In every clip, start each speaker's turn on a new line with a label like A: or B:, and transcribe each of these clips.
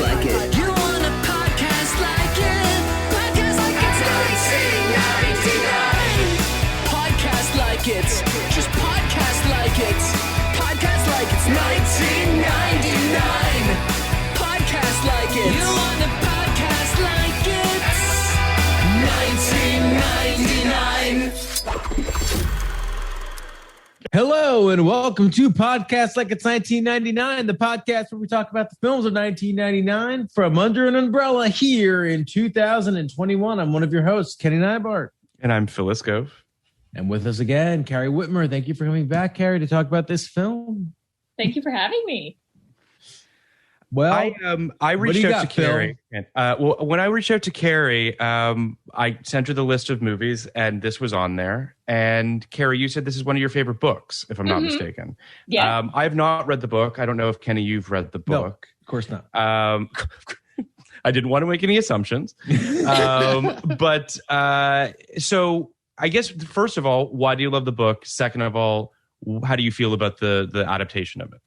A: like it. You want a podcast like it? Podcast like it's 1999. Podcast like it. Just podcast like it. Podcast like it's 1999. Podcast like it. You want a podcast like it's 1999.
B: Hello and welcome to Podcast Like It's 1999, the podcast where we talk about the films of 1999 from under an umbrella here in 2021. I'm one of your hosts, Kenny Neibart.
C: And I'm Phil Iskov.
B: And with us again, Carrie Wittmer. Thank you for coming back, Carrie, to talk about this film.
D: Thank you for having me.
B: Well,
C: I reached out to Carrie. When I reached out to Carrie, I sent her the list of movies, and this was on there. And Carrie, you said this is one of your favorite books, if I'm not mistaken.
D: Yeah.
C: I have not read the book. I don't know if Kenny, you've read the book.
B: No, of course not.
C: I didn't want to make any assumptions. So I guess first of all, why do you love the book? Second of all, how do you feel about the adaptation of it?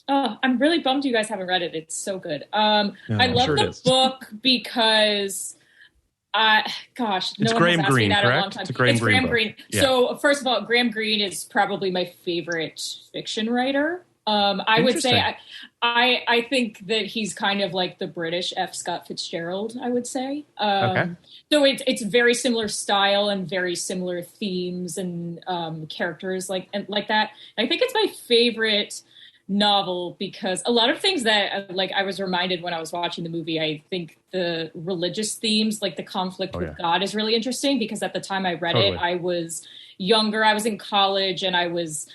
D: Oh, I'm really bummed you guys haven't read it. It's so good. I love the book because, no
C: it's
D: one
C: Graham
D: has asked
C: Greene,
D: me that
C: correct?
D: in a long time.
C: It's a Graham
D: Greene.
C: Yeah.
D: So first of all, Graham Greene is probably my favorite fiction writer. I would say I think that he's kind of like the British F. Scott Fitzgerald, I would say.
C: Okay.
D: So it's very similar style and very similar themes and characters like that. And I think it's my favorite novel because a lot of things that I was reminded when I was watching the movie, I think the religious themes, like the conflict with God, is really interesting because at the time I read it, I was younger. I was in college and I was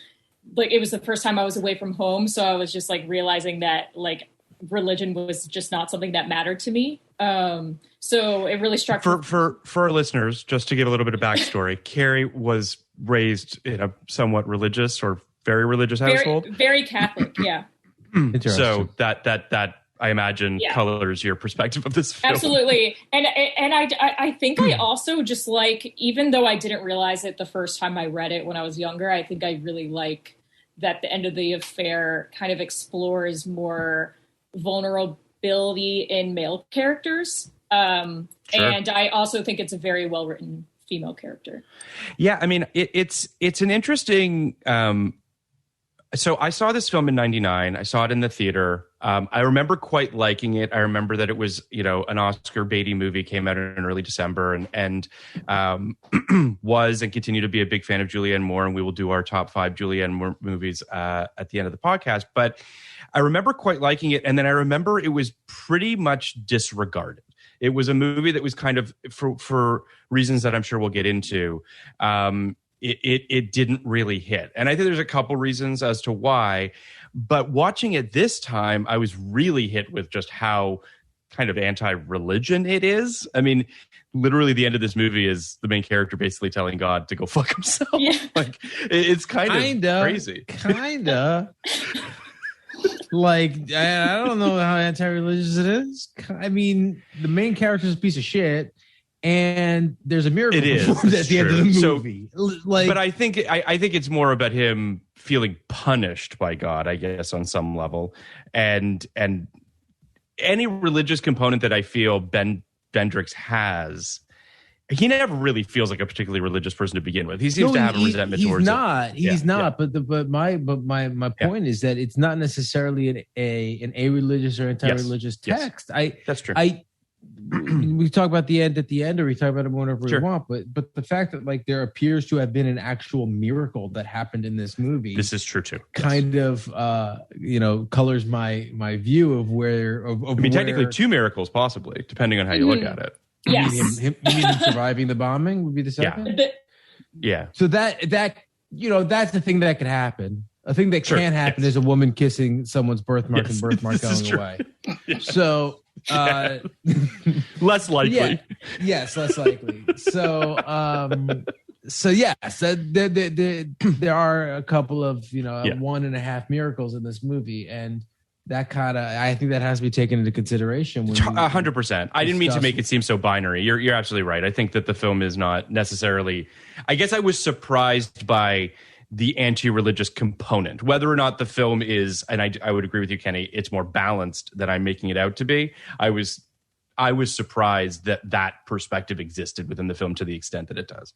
D: like, it was the first time I was away from home. So I was just like realizing that like religion was just not something that mattered to me. So it really struck me.
C: For our listeners, just to give a little bit of backstory, Carrie was raised in a somewhat religious or very religious household.
D: Very Catholic, yeah.
C: So that I imagine colors your perspective of this film.
D: Absolutely. And I think I also just like, even though I didn't realize it the first time I read it when I was younger, I think I really like that the end of the affair kind of explores more vulnerability in male characters. And I also think it's a very well written female character.
C: Yeah, I mean, it's an interesting. So I saw this film in '99. I saw it in the theater. I remember quite liking it. I remember that it was, an Oscar baity movie, came out in early December, and was and continue to be a big fan of Julianne Moore. And we will do our top 5 Julianne Moore movies at the end of the podcast. But I remember quite liking it, and then I remember it was pretty much disregarded. It was a movie that was kind of, for reasons that I'm sure we'll get into, it didn't really hit. And I think there's a couple reasons as to why. But watching it this time, I was really hit with just how kind of anti-religion it is. I mean, literally the end of this movie is the main character basically telling God to go fuck himself. Yeah. Like, it's kind of crazy.
B: Kinda. Like, I don't know how anti-religious it is. I mean, the main character is a piece of shit, and there's a miracle performed at the end of the movie.
C: But I think it's more about him feeling punished by God, I guess, on some level, and any religious component that I feel Bendrix has. He never really feels like a particularly religious person to begin with. He seems to have a resentment towards it.
B: He's not. But my point is that it's not necessarily an a-religious or anti-religious text.
C: That's true.
B: We talk about the end at the end, or we talk about it whenever we want. But the fact that like there appears to have been an actual miracle that happened in this movie.
C: This is true too.
B: Kind of colors my view of where.
C: Technically 2 miracles, possibly, depending on how you look at it.
D: Yes.
B: You mean him surviving the bombing would be the second?
C: Yeah.
B: So that's the thing that could happen. A thing that can't happen is a woman kissing someone's birthmark and birthmark going away. So
C: less likely.
B: Yes, less likely. So yes, there are a couple of 1.5 miracles in this movie, and that kind of, I think that has to be taken into consideration.
C: 100%. I didn't mean to make it seem so binary. You're absolutely right. I think that the film is not necessarily, I guess I was surprised by the anti-religious component. Whether or not the film is, and I would agree with you, Kenny, it's more balanced than I'm making it out to be. I was surprised that perspective existed within the film to the extent that it does.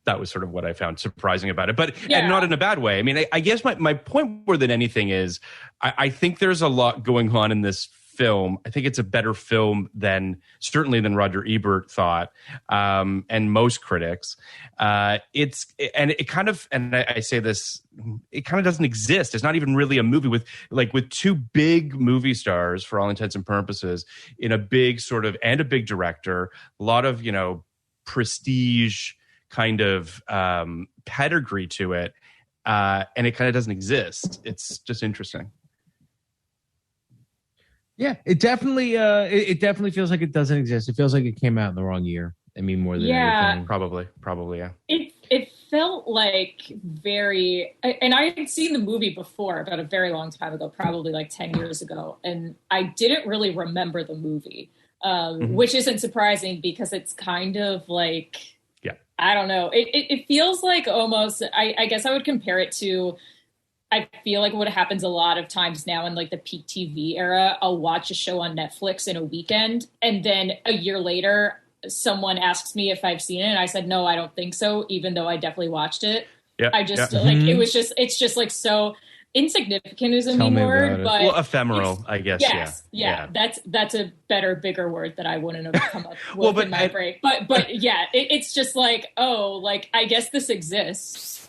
C: That was sort of what I found surprising about it, but and not in a bad way. I mean, I guess my point more than anything is I think there's a lot going on in this film. I think it's a better film certainly than Roger Ebert thought, and most critics. I say this, it kind of doesn't exist. It's not even really a movie with two big movie stars for all intents and purposes in a big and a big director, a lot of, prestige kind of pedigree to it. And it kind of doesn't exist. It's just interesting.
B: Yeah, it definitely feels like it doesn't exist. It feels like it came out in the wrong year. I mean, more than anything.
C: Probably, yeah.
D: It felt like and I had seen the movie before about a very long time ago, probably like 10 years ago, and I didn't really remember the movie, which isn't surprising because it's kind of like, I don't know. It feels like almost, I guess I would compare it to, I feel like what happens a lot of times now in like the peak TV era, I'll watch a show on Netflix in a weekend, and then a year later, someone asks me if I've seen it, and I said, no, I don't think so, even though I definitely watched it.
C: Yeah,
D: I just it's just like so insignificant is a mean word, but
C: ephemeral, I guess.
D: Yes, yeah. That's a better, bigger word that I wouldn't have come up with in my break. But yeah, it's just like, oh, like I guess this exists.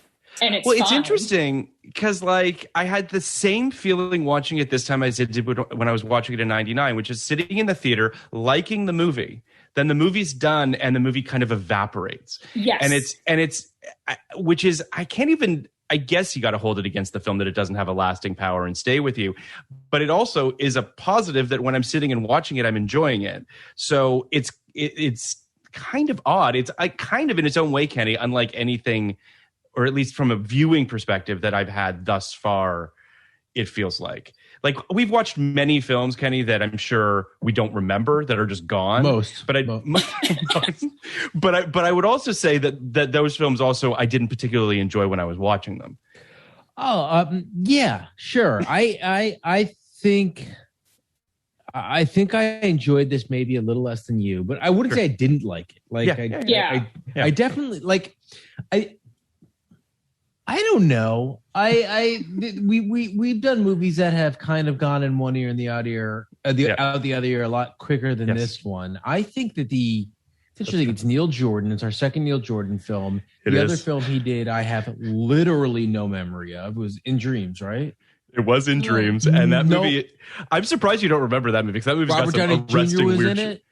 D: And it's
C: it's interesting because I had the same feeling watching it this time as I did when I was watching it in 99, which is sitting in the theater, liking the movie. Then the movie's done and the movie kind of evaporates.
D: Yes.
C: And it's which is, I guess you got to hold it against the film that it doesn't have a lasting power and stay with you. But it also is a positive that when I'm sitting and watching it, I'm enjoying it. So it's kind of odd. It's kind of in its own way, Kenny, unlike anything, or at least from a viewing perspective that I've had thus far, it feels like. Like we've watched many films, Kenny, that I'm sure we don't remember, that are just gone.
B: Most.
C: But I would also say that those films also I didn't particularly enjoy when I was watching them.
B: Yeah, sure. I think I enjoyed this maybe a little less than you, but I wouldn't say I didn't like it. I definitely I don't know. We've done movies that have kind of gone in one ear and the out the other ear a lot quicker than this one. I think that it's interesting. It's Neil Jordan. It's our second Neil Jordan film. The other film he did, I have literally no memory of. It was In Dreams, right?
C: It was In Dreams, and that movie. I'm surprised you don't remember that movie because that movie's got some arresting
B: was
C: weird
B: in it.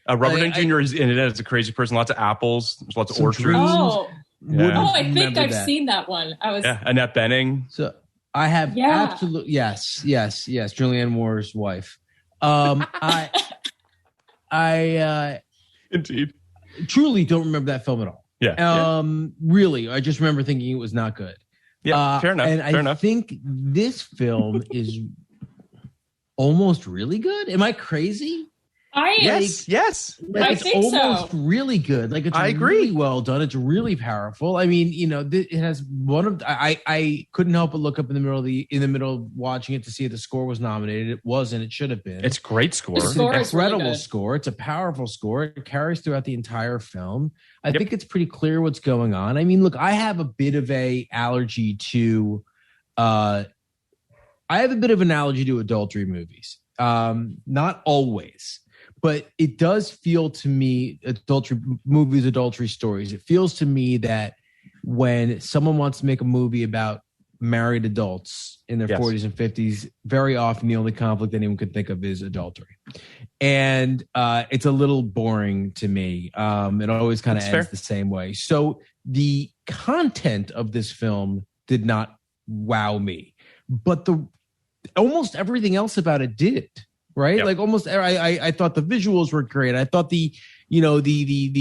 C: Robert Downey Jr. is in it as a crazy person. Lots of apples. There's lots of orchards.
D: Oh.
C: Yeah.
D: Oh, I think I've seen that one.
C: Annette Bening.
B: So I have absolutely yes. Julianne Moore's wife. I
C: Indeed.
B: Truly don't remember that film at all.
C: Yeah.
B: Really, I just remember thinking it was not good.
C: Yeah, fair enough.
B: And I think this film is almost really good. Am I crazy?
C: Yes.
D: I
B: it's
D: think
B: almost really good. Like it's really well done. It's really powerful. I mean, it has one of I couldn't help but look up in the middle of watching it to see if the score was nominated. It wasn't. It should have been.
C: It's a great score.
B: It's an incredible score. It's a powerful score. It carries throughout the entire film. I think it's pretty clear what's going on. I mean, look, I have a bit of an allergy to adultery movies. Not always. But it does feel to me, adultery stories, it feels to me that when someone wants to make a movie about married adults in their 40s and 50s, very often the only conflict anyone could think of is adultery. And it's a little boring to me. It always kind of ends the same way. So the content of this film did not wow me. But almost everything else about it did. Right. Yep. Like almost I thought the visuals were great. I thought the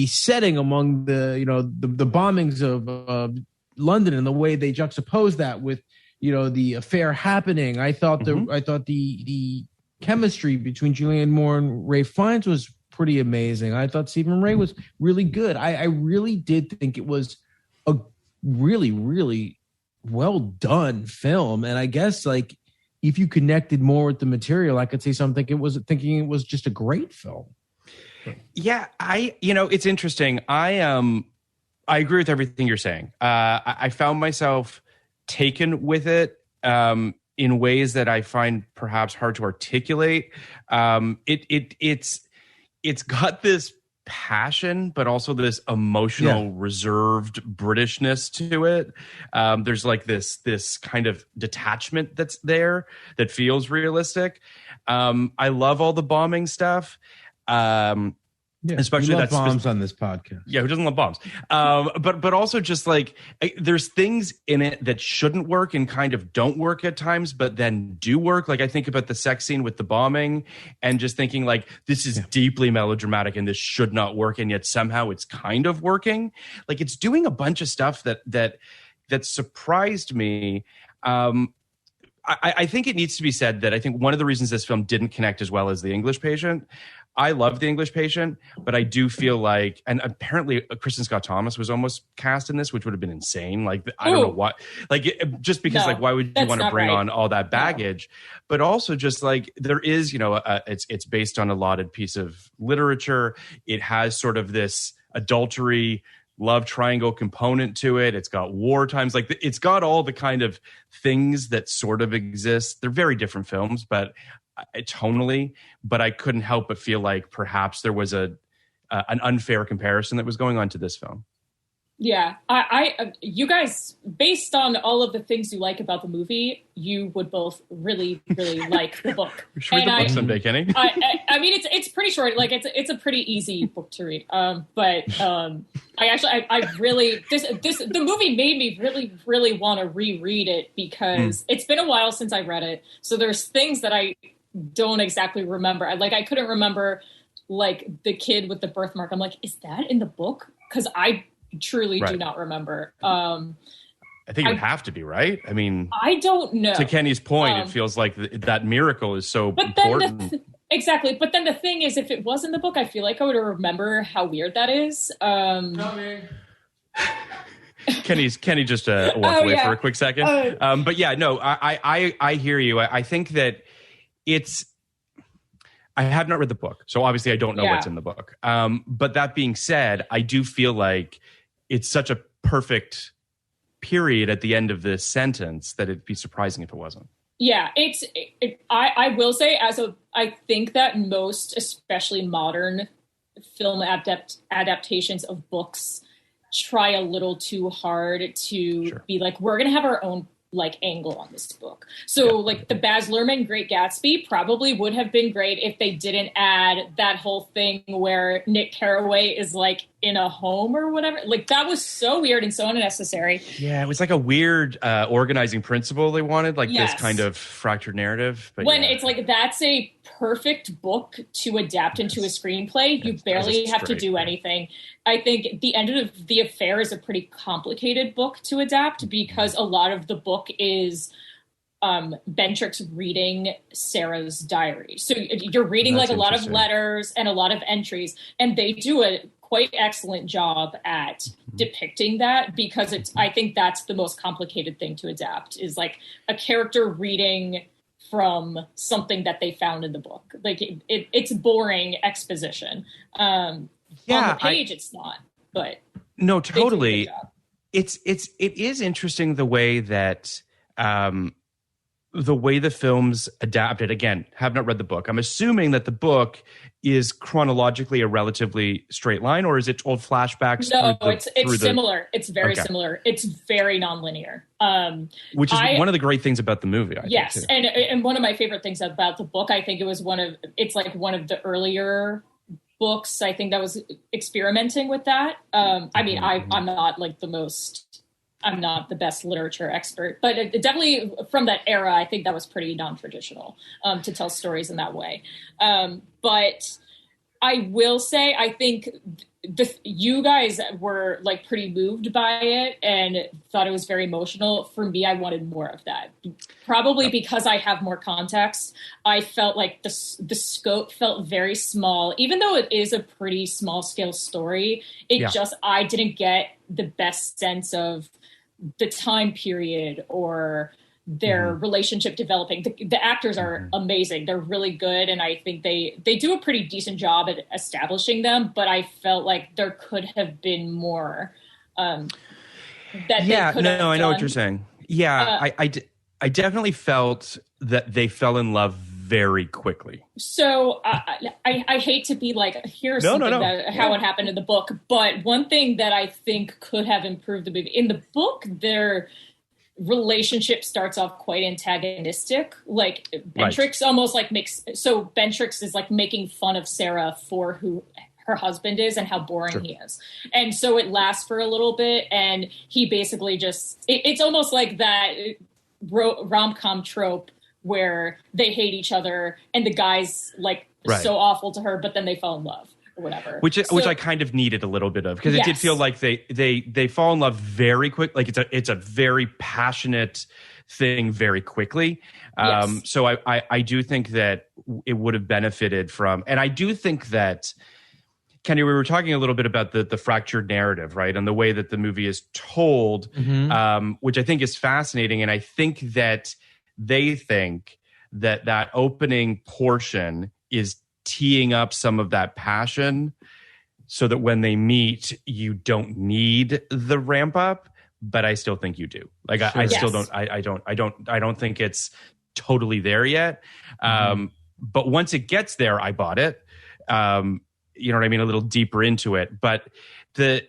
B: setting among the bombings of London and the way they juxtaposed that with, the affair happening. I thought the chemistry between Julianne Moore and Ralph Fiennes was pretty amazing. I thought Stephen Ray was really good. I really did think it was really, really well done film. And I guess like if you connected more with the material, I could say something. Thinking it was just a great film.
C: Yeah, it's interesting. I agree with everything you're saying. I found myself taken with it in ways that I find perhaps hard to articulate. It's got this passion, but also this emotional, reserved Britishness to it. There's like this kind of detachment that's there that feels realistic. I love all the bombing stuff.
B: Especially that bombs on this podcast.
C: Yeah, who doesn't love bombs? But also just like there's things in it that shouldn't work and kind of don't work at times, but then do work. Like I think about the sex scene with the bombing and just thinking like this is deeply melodramatic and this should not work, and yet somehow it's kind of working. Like it's doing a bunch of stuff that surprised me. I think it needs to be said that I think one of the reasons this film didn't connect as well as The English Patient. I love The English Patient, but I do feel like, and apparently Kristen Scott Thomas was almost cast in this, which would have been insane. Like, I don't know what, like, just because, like, why would you want to bring on all that baggage? No. But also just like, there is, it's based on a lauded piece of literature. It has sort of this adultery, love triangle component to it. It's got war times, like it's got all the kind of things that sort of exist. They're very different films, but tonally, but I couldn't help but feel like perhaps there was an unfair comparison that was going on to this film.
D: Yeah, you guys, based on all of the things you like about the movie, you would both really, really like the book.
C: We should read the book someday, Kenny.
D: I mean, it's pretty short. Like it's a pretty easy book to read. But I really the movie made me really, really want to reread it because it's been a while since I read it. So there's things that I don't exactly remember. I couldn't remember like the kid with the birthmark. I'm like, is that in the book? Because I truly do not remember. I
C: think it would have to be, right? I mean,
D: I don't know.
C: To Kenny's point, it feels like that miracle is so important.
D: Exactly. But then the thing is, if it was in the book, I feel like I would remember how weird that is.
C: Kenny just walked away for a quick second. But yeah, no, I hear you. I think that I have not read the book, so obviously I don't know what's in the book. But that being said, I do feel like it's such a perfect period at the end of this sentence that it'd be surprising if it wasn't.
D: Yeah, I will say, I think that most, especially modern film adaptations of books, try a little too hard to be like, we're going to have our own like angle on this book. So like the Baz Luhrmann Great Gatsby probably would have been great if they didn't add that whole thing where Nick Carraway is like in a home or whatever. Like that was so weird and so unnecessary.
C: Yeah, it was like a weird organizing principle they wanted, like this kind of fractured narrative. But when
D: it's like that's a perfect book to adapt into a screenplay, you barely have to do anything. I think The End of the Affair is a pretty complicated book to adapt because a lot of the book is Bentrick's reading Sarah's diary. So you're reading like a lot of letters and a lot of entries, and they do a quite excellent job at depicting that because I think that's the most complicated thing to adapt is like a character reading from something that they found in the book. Like it's boring exposition. On the page, it's not, but
C: no, totally. It is interesting the way that the films adapted. Again, have not read the book. I'm assuming that the book is chronologically a relatively straight line, or is it told flashbacks?
D: No, it's similar. It's very similar. It's very nonlinear.
C: Which is one of the great things about the movie. I think, too.
D: And one of my favorite things about the book, I think it was one of the earlier books, I think that was experimenting with that. I mean, I'm not like I'm not the best literature expert, but it definitely from that era, I think that was pretty non-traditional to tell stories in that way. But I will say, I think you guys were like pretty moved by it and thought it was very emotional. For me, I wanted more of that. Probably because I have more context. I felt like the scope felt very small, even though it is a pretty small scale story. I didn't get the best sense of the time period or their relationship developing. The actors are amazing. They're really good. And I think they do a pretty decent job at establishing them, but I felt like there could have been more I
C: know what you're saying. Yeah, I definitely felt that they fell in love very quickly.
D: So I hate to be like, here's something that how it happened in the book, but one thing that I think could have improved the movie, in the book, their relationship starts off quite antagonistic. Like Bentrix almost like Bentrix is like making fun of Sarah for who her husband is and how boring he is. And so it lasts for a little bit, and he basically just, it's almost like that rom-com trope where they hate each other and the guy's like so awful to her, but then they fall in love. Whatever, which
C: I kind of needed a little bit of, because it did feel like they fall in love very quick. Like it's a very passionate thing very quickly. So I do think that it would have benefited from, and I do think that, Kenny, we were talking a little bit about the fractured narrative, right, and the way that the movie is told, which I think is fascinating, and I think that they think that opening portion is teeing up some of that passion so that when they meet, you don't need the ramp up, but I still think you do. Like, I still don't, I don't think it's totally there yet. But once it gets there, I bought it. You know what I mean? A little deeper into it, but the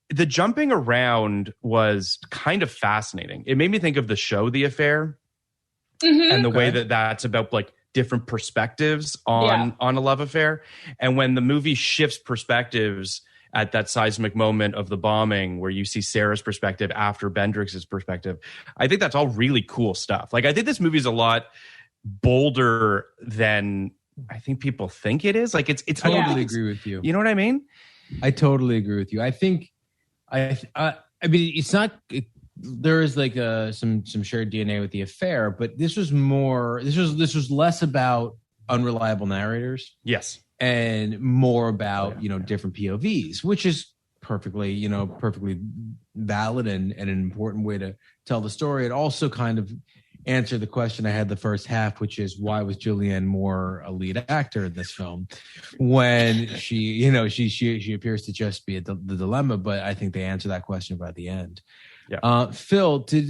C: jumping around was kind of fascinating. It made me think of the show, The Affair, and the way that that's about like different perspectives on a love affair. And when the movie shifts perspectives at that seismic moment of the bombing, where you see Sarah's perspective after Bendrix's perspective, I think that's all really cool stuff. Like, I think this movie is a lot bolder than I think people think it is. Like, it's
B: I totally agree with you.
C: You know what I mean?
B: I totally agree with you. I think, I mean, it's not, there is like some shared DNA with The Affair, but this was less about unreliable narrators.
C: Yes.
B: And more about, different POVs, which is perfectly valid and an important way to tell the story. It also kind of answered the question I had the first half, which is, why was Julianne Moore a lead actor in this film when she appears to just be the dilemma? But I think they answer that question by the end. Yeah. Phil, did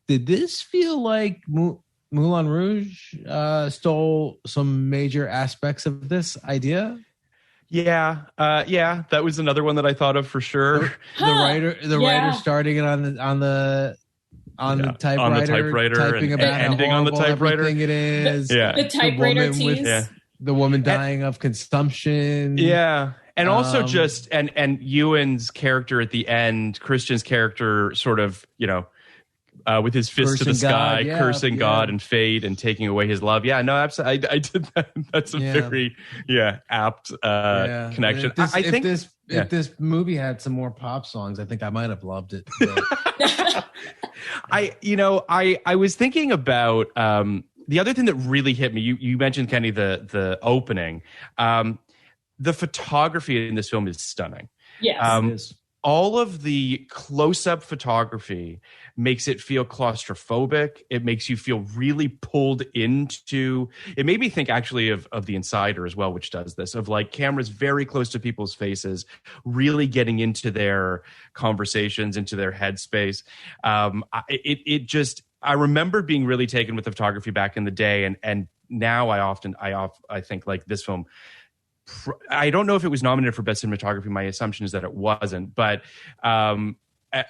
B: this feel like Moulin Rouge stole some major aspects of this idea?
C: Yeah, that was another one that I thought of for sure.
B: The writer starting it on the typewriter, typing about and ending on the typewriter. It is
D: the typewriter tease.
B: The woman dying of consumption.
C: Yeah. And also just and Ewan's character at the end, Christian's character, sort of, with his fist to the sky, cursing God and fate and taking away his love. Yeah, no, absolutely. I did that. That's a very apt connection.
B: If this movie had some more pop songs, I think I might have loved it.
C: I was thinking about the other thing that really hit me. You mentioned, Kenny, the opening. The photography in this film is stunning.
D: Yes.
B: It is.
C: All of the close-up photography makes it feel claustrophobic. It makes you feel really pulled into. It made me think actually of The Insider as well, which does this, of like cameras very close to people's faces, really getting into their conversations, into their headspace. I remember being really taken with the photography back in the day, and now I think like this film. I don't know if it was nominated for Best Cinematography. My assumption is that it wasn't, but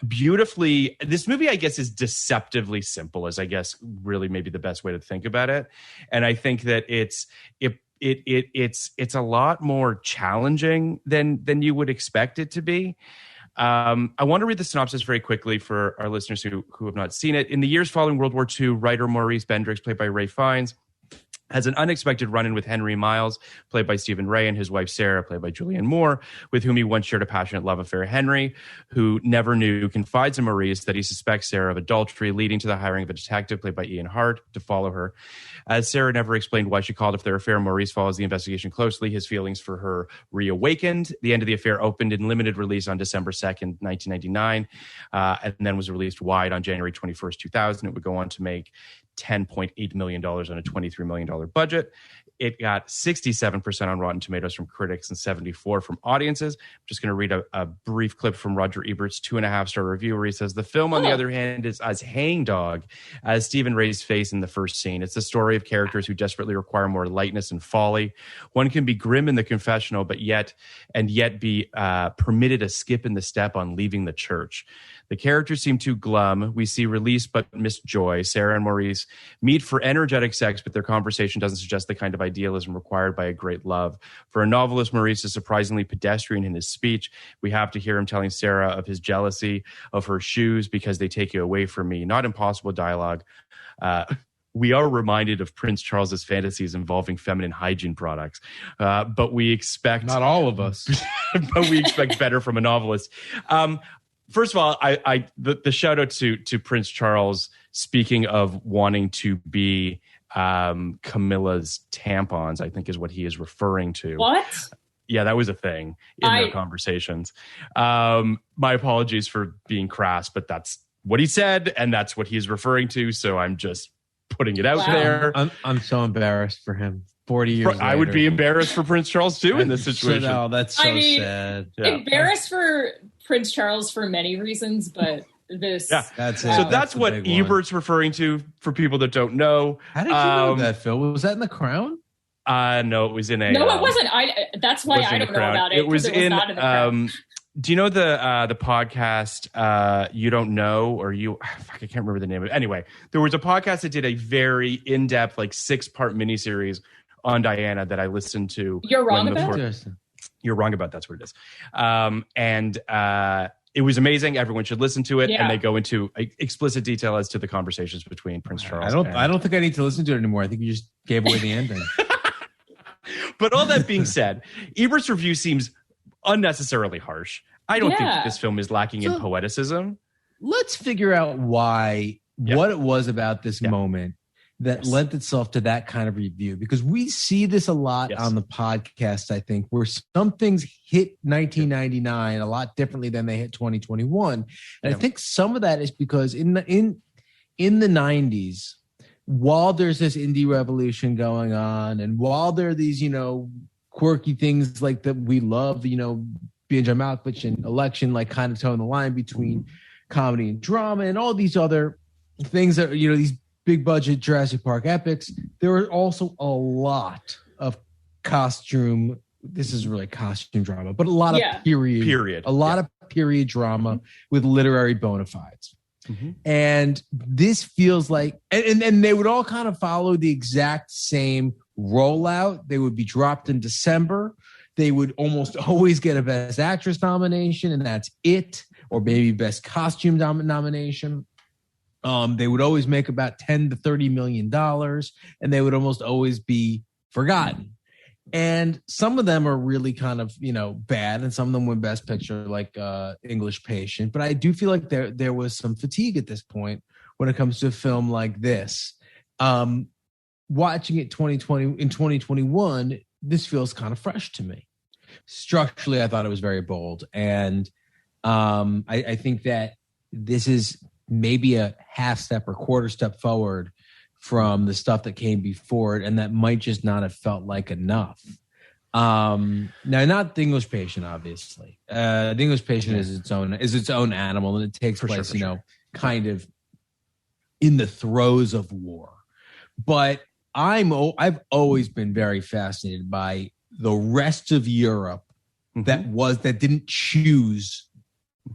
C: beautifully, this movie, I guess, is deceptively simple, is I guess really maybe the best way to think about it. And I think that it's a lot more challenging than you would expect it to be. I want to read the synopsis very quickly for our listeners who have not seen it. In the years following World War II, writer Maurice Bendrix, played by Ray Fiennes, has an unexpected run-in with Henry Miles, played by Stephen Ray, and his wife Sarah, played by Julianne Moore, with whom he once shared a passionate love affair. Henry, who never knew, confides in Maurice that he suspects Sarah of adultery, leading to the hiring of a detective, played by Ian Hart, to follow her. As Sarah never explained why she called off their affair, Maurice follows the investigation closely, his feelings for her reawakened. The end of the affair opened in limited release on December 2nd, 1999, and then was released wide on January 21st, 2000. It would go on to make $10.8 million on a $23 million budget. It got 67% on Rotten Tomatoes from critics and 74% from audiences. I'm just going to read a brief clip from Roger Ebert's 2.5-star review where he says, the film, on the other hand, is as hangdog as Stephen Ray's face in the first scene. It's the story of characters who desperately require more lightness and folly. One can be grim in the confessional, but yet be permitted a skip in the step on leaving the church. The characters seem too glum. We see release but miss joy. Sarah and Maurice meet for energetic sex, but their conversation doesn't suggest the kind of idealism required by a great love. For a novelist, Maurice is surprisingly pedestrian in his speech. We have to hear him telling Sarah of his jealousy of her shoes because they take you away from me. Not impossible dialogue. We are reminded of Prince Charles's fantasies involving feminine hygiene products, but we expect...
B: Not all of us.
C: but we expect better from a novelist. First of all, the shout out to Prince Charles, speaking of wanting to be Camilla's tampons, I think is what he is referring to.
D: What?
C: Yeah, that was a thing in their conversations. My apologies for being crass, but that's what he said, and that's what he's referring to. So I'm just putting it out there.
B: I'm so embarrassed for him. 40 years later.
C: I would be embarrassed for Prince Charles too in this situation.
B: No, that's so sad.
C: Yeah.
D: Embarrassed for Prince Charles for many reasons, but this...
C: Yeah,
B: that's it.
C: So that's what Ebert's referring to for people that don't know.
B: How did you know that, Phil? Was that in The Crown?
C: No, it was in a...
D: No, it wasn't. That's why I don't know about it.
C: It was
D: not in The Crown.
C: Do you know the podcast You Don't Know, or I can't remember the name of it. Anyway, there was a podcast that did a very in-depth, like 6-part miniseries on Diana that I listened to.
D: You're wrong about?
C: You're wrong about, that's what it is. And it was amazing. Everyone should listen to it. Yeah. And they go into explicit detail as to the conversations between Prince Charles.
B: I don't think I need to listen to it anymore. I think you just gave away the ending.
C: But all that being said, Ebert's review seems unnecessarily harsh. I don't think that this film is lacking in poeticism.
B: Let's figure out what it was about this moment that lent itself to that kind of review, because we see this a lot on the podcast, I think, where some things hit 1999 a lot differently than they hit 2021. And I think some of that is because in the 90s, while there's this indie revolution going on, and while there are these, quirky things like that we love, B.J. Malkovich and Election, like kind of towing the line between comedy and drama and all these other things that, these big budget Jurassic Park epics, there were also a lot of costume. This is really costume drama, but a lot of period, a lot of period drama with literary bona fides. Mm-hmm. And this feels like, and they would all kind of follow the exact same rollout. They would be dropped in December. They would almost always get a Best Actress nomination, and that's it, or maybe Best Costume nomination. They would always make about $10 to $30 million, and they would almost always be forgotten. And some of them are really kind of, bad, and some of them win Best Picture, like English Patient. But I do feel like there was some fatigue at this point when it comes to a film like this. Watching it in 2021, this feels kind of fresh to me. Structurally, I thought it was very bold. And I think that this is maybe a half step or quarter step forward from the stuff that came before it, and that might just not have felt like enough. Now, not The English Patient, obviously. The English Patient is its own animal, and it takes place, kind of in the throes of war. But I've always been very fascinated by the rest of Europe that didn't choose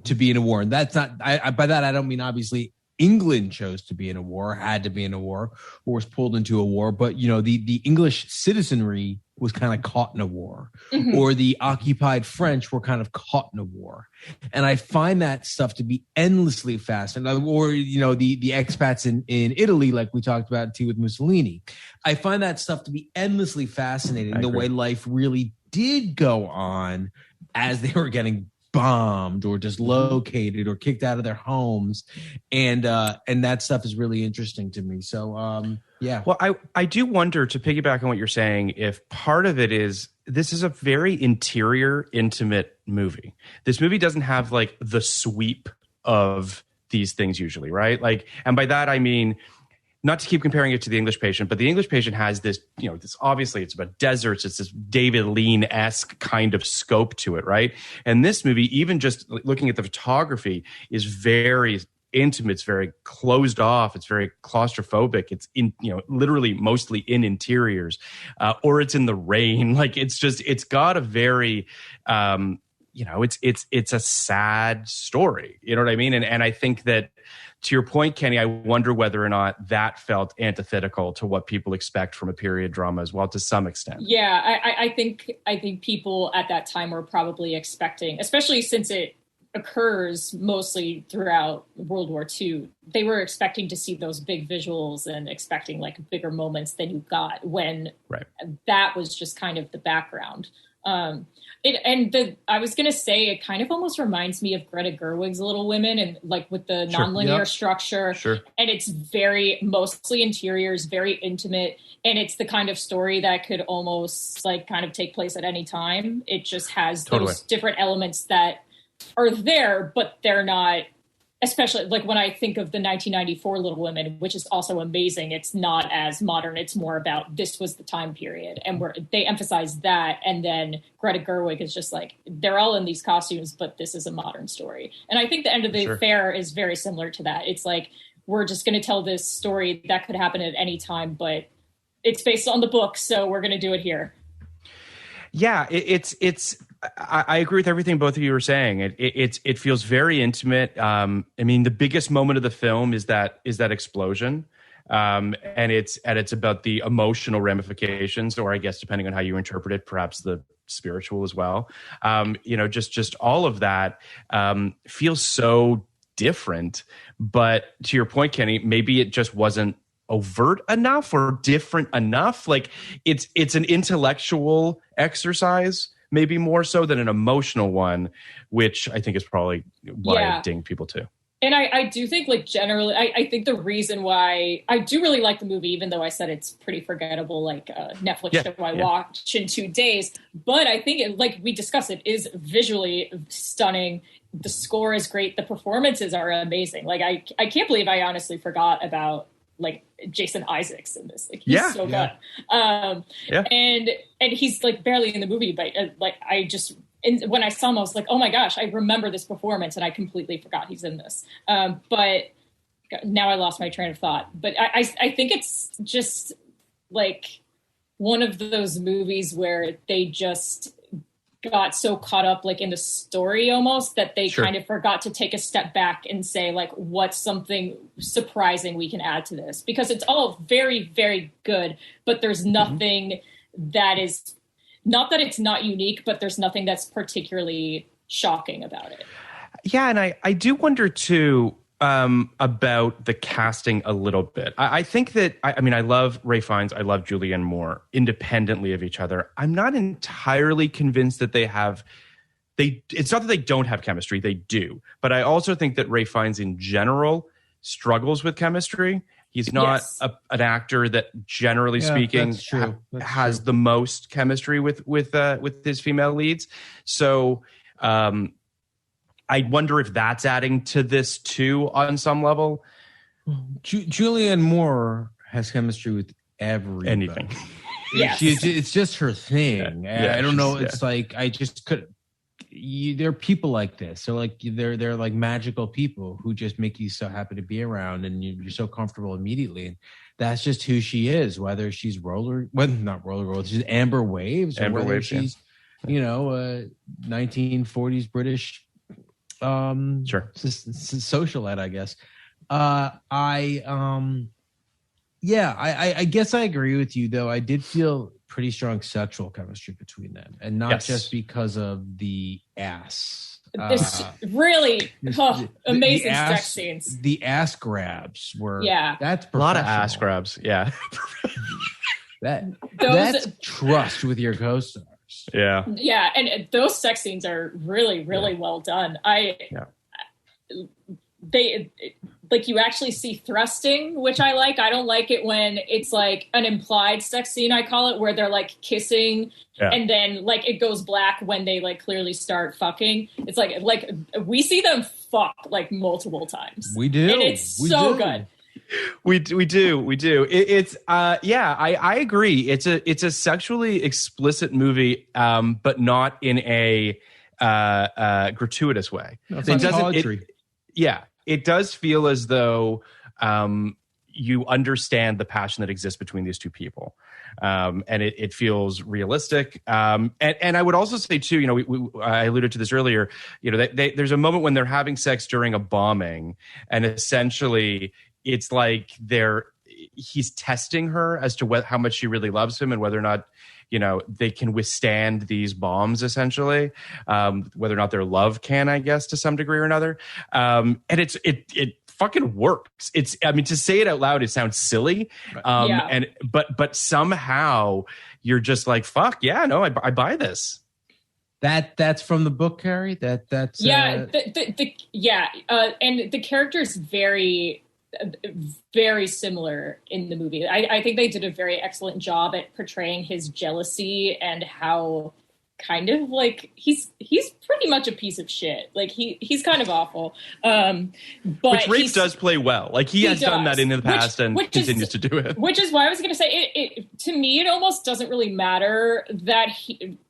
B: to be in a war. And that's not, by that I don't mean obviously England chose to be in a war, had to be in a war, or was pulled into a war. But, the English citizenry was kind of caught in a war, or the occupied French were kind of caught in a war. And I find that stuff to be endlessly fascinating. Or, the expats in Italy, like we talked about too with Mussolini. I find that stuff to be endlessly fascinating, the way life really did go on as they were getting bombed or dislocated or kicked out of their homes. And that stuff is really interesting to me. So, yeah.
C: Well, I do wonder, to piggyback on what you're saying, if part of it is this is a very interior, intimate movie. This movie doesn't have like the sweep of these things usually, right? Like, and by that I mean, not to keep comparing it to The English Patient, but The English Patient has this, this obviously it's about deserts. It's this David Lean-esque kind of scope to it, right? And this movie, even just looking at the photography, is very intimate. It's very closed off. It's very claustrophobic. It's in, literally mostly in interiors, or it's in the rain. Like it's got a very, it's a sad story. You know what I mean? And I think that, to your point, Kenny, I wonder whether or not that felt antithetical to what people expect from a period drama as well, to some extent.
D: Yeah, I think people at that time were probably expecting, especially since it occurs mostly throughout World War II, they were expecting to see those big visuals and expecting like bigger moments than you got when that was just kind of the background. I was going to say, it kind of almost reminds me of Greta Gerwig's Little Women, and like with the nonlinear structure. Sure. And it's very mostly interiors, very intimate. And it's the kind of story that could almost like kind of take place at any time. It just has those different elements that are there, but they're not, especially like when I think of the 1994 Little Women, which is also amazing. It's not as modern. It's more about this was the time period, and they emphasize that. And then Greta Gerwig is just like, they're all in these costumes, but this is a modern story. And I think the End of the Affair is very similar to that. It's like, we're just going to tell this story that could happen at any time, but it's based on the book, so we're going to do it here. Yeah,
C: I agree with everything both of you were saying. It feels very intimate. I mean, the biggest moment of the film is that explosion, and it's about the emotional ramifications, or I guess depending on how you interpret it, perhaps the spiritual as well. Just all of that feels so different. But to your point, Kenny, maybe it just wasn't overt enough or different enough. Like it's an intellectual exercise, maybe more so than an emotional one, which I think is probably why I ding people too.
D: And I do think, like, generally, I think the reason why I do really like the movie, even though I said it's pretty forgettable, like Netflix show I watched in 2 days, but I think, like we discussed, it is visually stunning. The score is great. The performances are amazing. Like, I can't believe I honestly forgot about, like, Jason Isaacs in this. Like, he's so good. And he's like barely in the movie, but like when I saw him, I was like, oh my gosh, I remember this performance, and I completely forgot he's in this. But now I lost my train of thought. But I think it's just like one of those movies where they just got so caught up like in the story almost that they kind of forgot to take a step back and say, like, what's something surprising we can add to this? Because it's all very, very good, but there's nothing that is, not that it's not unique, but there's nothing that's particularly shocking about it.
C: Yeah, and I do wonder too about the casting a little bit. I think that, I mean, I love Ralph Fiennes, I love Julianne Moore independently of each other. I'm not entirely convinced that it's not that they don't have chemistry, they do. But I also think that Ralph Fiennes in general struggles with chemistry. He's not an actor that, generally speaking, has the most chemistry with his female leads. So I wonder if that's adding to this too on some level.
B: Julianne Moore has chemistry with everybody.
C: Anything.
B: It's just her thing. I don't know. It's like, I just couldn't. There are people like this. They're like magical people who just make you so happy to be around, and you're so comfortable immediately. And that's just who she is. Whether she's not roller, she's Amber Waves, or whether she's 1940s British socialite, I guess. I guess I agree with you, though. I did feel pretty strong sexual chemistry between them, and not just because of the ass.
D: This really amazing sex scenes.
B: The ass grabs were that's
C: a lot of ass grabs. Yeah,
B: that's trust with your co-stars.
D: Yeah, and those sex scenes are really well done. They like, you actually see thrusting, which I like. I don't like it when it's like an implied sex scene, I call it, where they're like kissing and then like it goes black when they like clearly start fucking. It's like we see them fuck like multiple times.
B: We do.
D: And it's so good.
C: We do. I agree. It's a sexually explicit movie, but not in a gratuitous way.
B: No, it's poetry.
C: It does feel as though you understand the passion that exists between these two people. And it feels realistic. And I would also say too, you know, I alluded to this earlier, you know, there's a moment when they're having sex during a bombing, and essentially it's like he's testing her as to how much she really loves him and whether or not, you know, they can withstand these bombs, essentially, whether or not their love can, I guess, to some degree or another. And it fucking works. I mean, to say it out loud, it sounds silly. But somehow you're just like, fuck yeah, no, I buy this.
B: That's from the book, Carrie. And
D: the character's very similar in the movie. I think they did a very excellent job at portraying his jealousy and how kind of like he's pretty much a piece of shit. Like he's kind of awful. But
C: which Rafe does play well. Like he has done that in the past and continues to do it.
D: Which is why I was going to say it. To me, it almost doesn't really matter that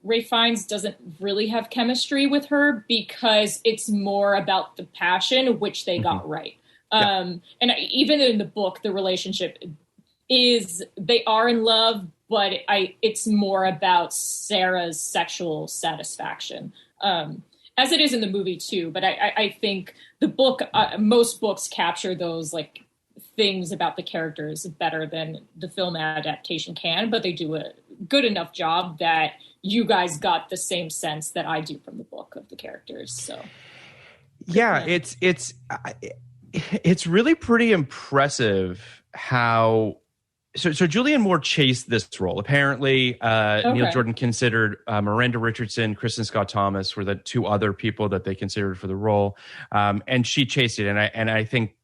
D: Ralph Fiennes doesn't really have chemistry with her, because it's more about the passion, which they got right. And even in the book, the relationship they are in love, but it's more about Sarah's sexual satisfaction, as it is in the movie too. But I think the book, most books capture those like things about the characters better than the film adaptation can, but they do a good enough job that you guys got the same sense that I do from the book of the characters. So
C: yeah, it's really pretty impressive how. So Julianne Moore chased this role. Apparently, Neil Jordan considered Miranda Richardson, Kristen Scott Thomas were the two other people that they considered for the role, and she chased it. And I think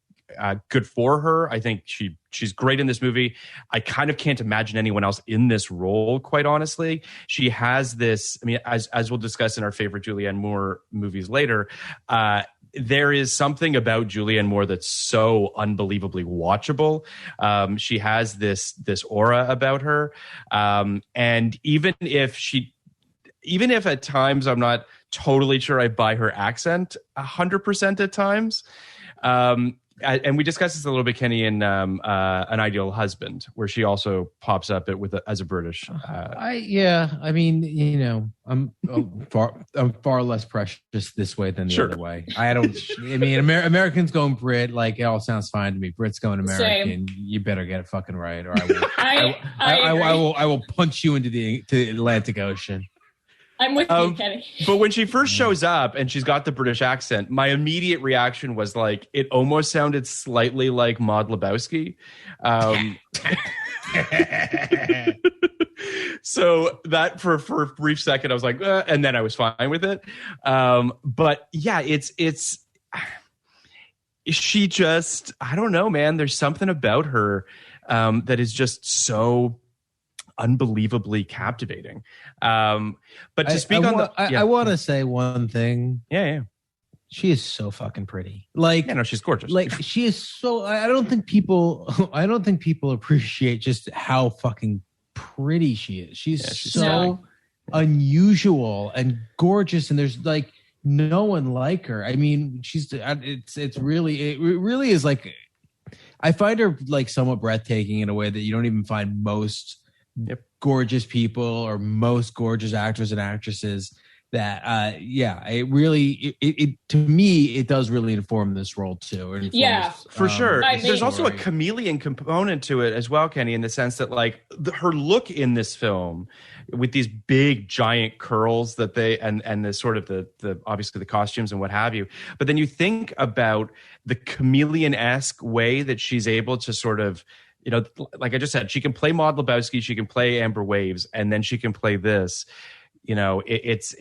C: good for her. I think she's great in this movie. I kind of can't imagine anyone else in this role, quite honestly. She has this. I mean, as we'll discuss in our favorite Julianne Moore movies later. There is something about Julianne Moore that's so unbelievably watchable. She has this aura about her. And even if at times I'm not totally sure I buy her accent 100% at times, and we discussed this a little bit, Kenny, in An Ideal Husband, where she also pops up as a British.
B: I mean, you know, I'm far less precious this way than the other way. I mean, Americans going Brit, like it all sounds fine to me. Brits going American, you better get it fucking right, or I will punch you into the Atlantic Ocean.
D: I'm with you, Kenny.
C: But when she first shows up and she's got the British accent, my immediate reaction was like, it almost sounded slightly like Maud Lebowski. So that for a brief second, I was like, and then I was fine with it. But yeah, she just, I don't know, man. There's something about her that is just so unbelievably captivating. But to speak
B: I want to say one thing.
C: Yeah.
B: She is so fucking pretty. Like,
C: she's gorgeous.
B: Like, she is so. I don't think people appreciate just how fucking pretty she is. She's so unusual and gorgeous, and there's like no one like her. I mean, it really is like. I find her like somewhat breathtaking in a way that you don't even find most gorgeous people or most gorgeous actors and actresses. that it really it to me it does really inform this role too.
C: For sure. There's also a
B: right.
C: chameleon component to it as well, Kenny, in the sense that like her look in this film with these big giant curls that they and the sort of the obviously the costumes and what have you, but then you think about the chameleon-esque way that she's able to sort of, you know, like I just said, she can play Maud Lebowski, she can play Amber Waves, and then she can play this. You know, it's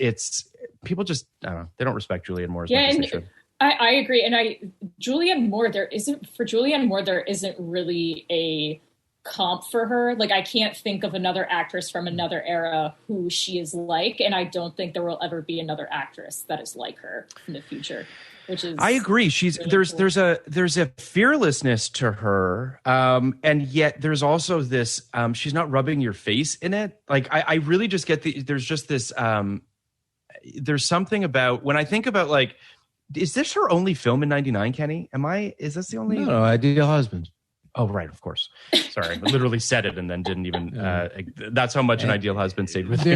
C: people just, I don't know, they don't respect Julianne Moore as much as they should.
D: I agree. And Julianne Moore, there isn't really a comp for her. Like, I can't think of another actress from another era who she is like, and I don't think there will ever be another actress that is like her in the future. Which is, I
C: agree. She's really cool. there's a fearlessness to her, and yet there's also this. She's not rubbing your face in it. Like I really just get there's just this. There's something about when I think about like, is this her only film in '99, Kenny? Is this the only?
B: No, Ideal Husband.
C: Oh, right, of course. Sorry, I literally said it and then didn't even. That's how much an Ideal Husband stayed with me.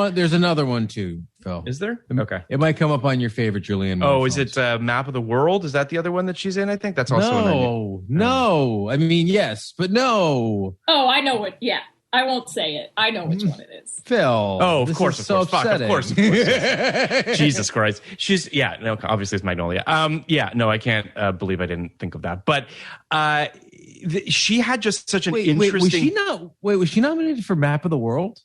B: There's another one too, Phil.
C: Is there? Okay.
B: It might come up on your favorite Julianne Moore
C: films. Is it Map of the World? Is that the other one that she's in? I think that's also.
B: No. I mean, yes, but no.
D: Oh, I know what. Yeah. I won't say it. I know which one it is.
B: Phil.
C: Oh, of course.
B: Fuck, of course.
C: Jesus Christ. Obviously it's Magnolia. I can't believe I didn't think of that. But she had just such an interesting.
B: Was she nominated for Map of the World?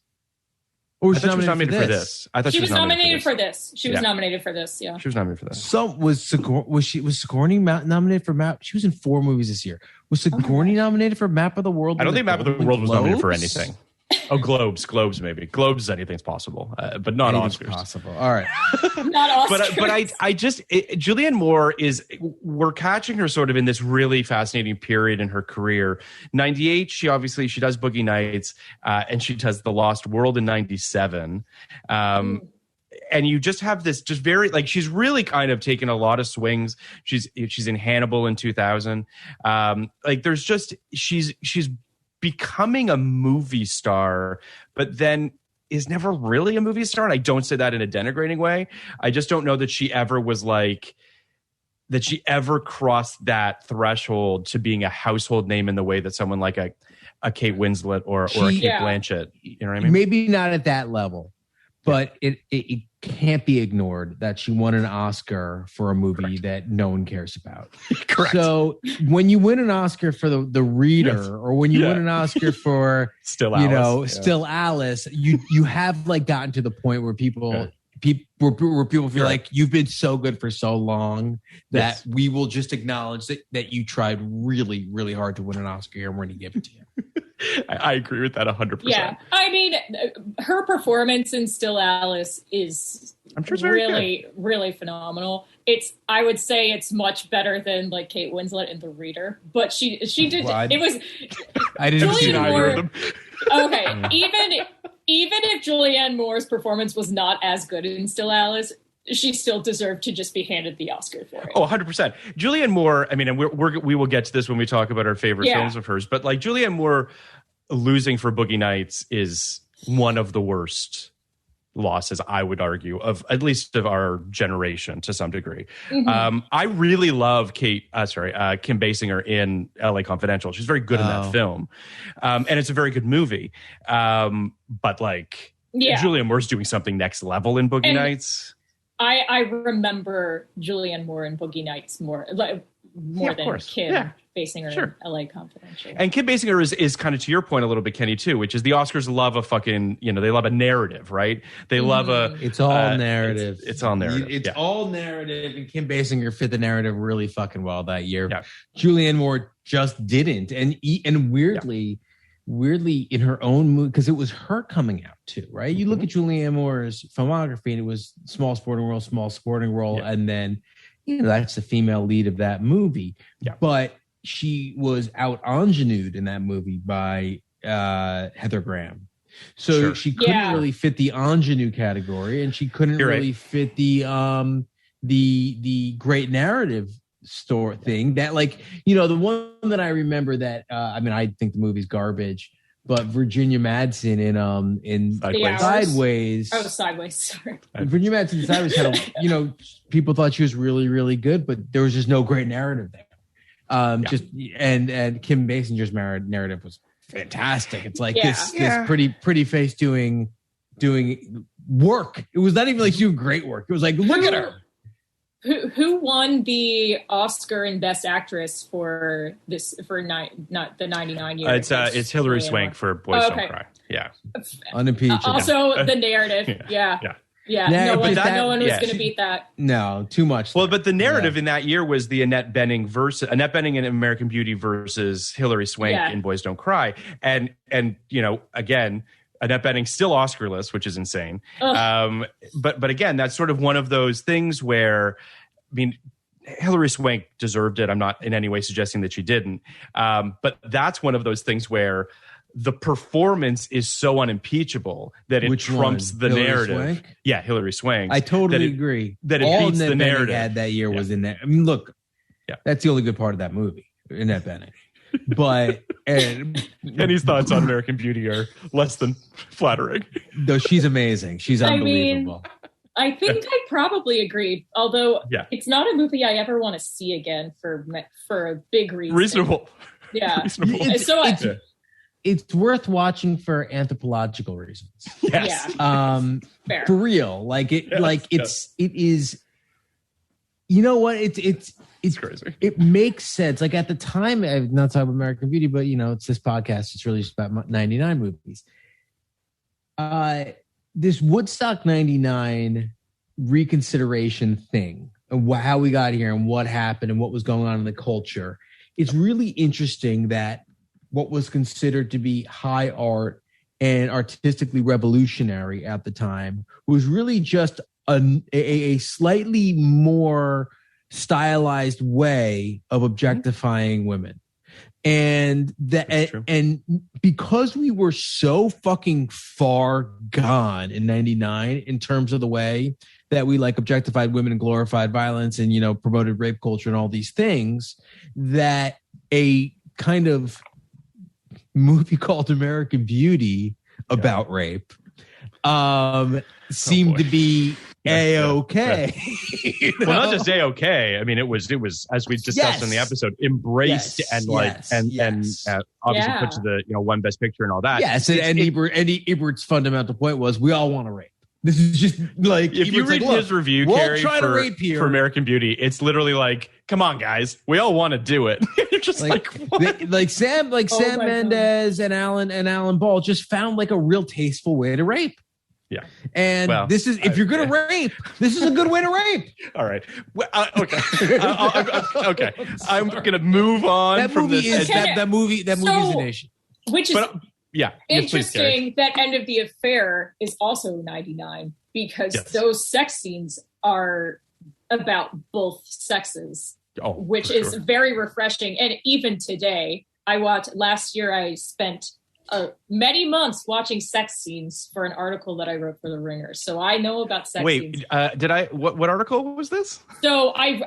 B: Or was she nominated for this?
C: I thought
D: she was nominated for this. She was nominated for this. Yeah.
C: She was nominated for this.
B: So was Sigourney nominated for Map? She was in 4 movies this year. Was Sigourney nominated for Map of the World?
C: I don't think Map of the World was nominated for anything. Oh, Globes maybe. Globes, anything's possible, but not Oscars.
B: Possible. All right.
D: Not Oscars.
C: But I just Julianne Moore we're catching her sort of in this really fascinating period in her career. 98, she does Boogie Nights, and she does The Lost World in 97. And you just have this just very, like, she's really kind of taken a lot of swings. She's in Hannibal in 2000. Like there's just, she's becoming a movie star, but then is never really a movie star. And I don't say that in a denigrating way. I just don't know that she ever was like, that she ever crossed that threshold to being a household name in the way that someone like a Kate Winslet or a Kate Blanchett, you know what I mean?
B: Maybe not at that level, but it can't be ignored that she won an Oscar for a movie that no one cares about.
C: Correct.
B: So when you win an Oscar for the Reader, or when you win an Oscar for Still Alice, you have like gotten to the point where people feel like you've been so good for so long that we will just acknowledge that you tried really, really hard to win an Oscar here and we're going to give it to you.
C: I agree with that 100%.
D: Yeah. I mean, her performance in Still Alice is really, really phenomenal. I would say it's much better than like Kate Winslet in The Reader, but she did.
B: Well,
D: it was.
B: I didn't see either of them.
D: Okay, even if Julianne Moore's performance was not as good in Still Alice, she still deserved to just be handed the Oscar for it.
C: Oh, 100%. Julianne Moore, I mean, and we will get to this when we talk about our favorite films of hers, but like Julianne Moore losing for Boogie Nights is one of the worst losses, I would argue, of at least of our generation to some degree. Mm-hmm. I really love Kim Basinger in LA Confidential. She's very good in that film. And it's a very good movie. But like Julianne Moore's doing something next level in Boogie Nights.
D: I remember Julianne Moore in Boogie Nights more than Kim Basinger in LA Confidential.
C: And Kim Basinger is kind of to your point a little bit, Kenny, too, which is the Oscars love a fucking, they love a narrative, right? They love
B: it's all narrative.
C: It's all narrative.
B: It's all narrative, and Kim Basinger fit the narrative really fucking well that year.
C: Yeah.
B: Julianne Moore just didn't. And weirdly in her own movie, because it was her coming out too, right? You look at Julianne Moore's filmography and it was small sporting role. And then, that's the female lead of that movie. Yeah. But she was out ingenued in that movie by Heather Graham. So she couldn't really fit the ingenue category, and she couldn't fit the great narrative thing that, like, the one that I remember that I think the movie's garbage, but Virginia Madsen in Sideways.
D: Oh, Sideways. Sorry.
B: Virginia Madsen in Sideways had people thought she was really, really good, but there was just no great narrative there. And Kim Basinger's narrative was fantastic. It's like this pretty face doing work. It was not even like doing great work. It was like, look at her.
D: Who won the Oscar in Best Actress for not the 99 year?
C: It's Hilary Swank for Boys Don't Cry. Yeah.
B: Unimpeached.
D: Also the narrative. Yeah. No one was going to beat that.
B: No, too much.
C: Well, but the narrative in that year was the Annette Bening in American Beauty versus Hilary Swank in Boys Don't Cry. And again, Annette Bening still Oscar-less, which is insane. But again, that's sort of one of those things where, Hilary Swank deserved it. I'm not in any way suggesting that she didn't. But that's one of those things where the performance is so unimpeachable that it trumps the narrative.
B: Swank?
C: Yeah, Hilary Swank.
B: I totally agree.
C: That it beats the narrative.
B: Had that year was in that. Look, that's the only good part of that movie, Annette Bening. But
C: Kenny's thoughts on American Beauty are less than flattering.
B: Though she's amazing. She's unbelievable.
D: I think I probably agree. Although it's not a movie I ever want to see again for a big reason.
C: Reasonable.
D: Yeah.
C: Reasonable.
B: It's worth watching for anthropological reasons.
C: Yes.
D: Fair.
B: For real. It is. You know what? It's crazy. It makes sense. Like at the time, I'm not talking about American Beauty, but it's this podcast. It's really just about 99 movies. This Woodstock 99 reconsideration thing, and how we got here and what happened and what was going on in the culture. It's really interesting that what was considered to be high art and artistically revolutionary at the time was really just a slightly more stylized way of objectifying women. And because we were so fucking far gone in 99 in terms of the way that we objectified women and glorified violence and promoted rape culture and all these things, that a kind of movie called American Beauty about rape seemed to be A-okay.
C: Well, not just A-okay. It was as we discussed in the episode, embraced and obviously put to the one Best Picture and all that.
B: Yes, and Ebert's fundamental point was we all want to rape. This is just
C: if you read his review, Carrie, for American Beauty, it's literally like, come on, guys, we all want to do it. You're just what?
B: Sam Mendes and Alan Ball just found a real tasteful way to rape.
C: Yeah.
B: And this is, if you're going to rape, this is a good way to rape.
C: All right. Well, okay. Okay. I'm going to move on from this.
B: That movie is a nation.
D: Which is interesting. That End of the Affair is also 99 because those sex scenes are about both sexes, which is very refreshing. And even today, last year I spent many months watching sex scenes for an article that I wrote for The Ringer. So I know about sex scenes.
C: What article was this?
D: So I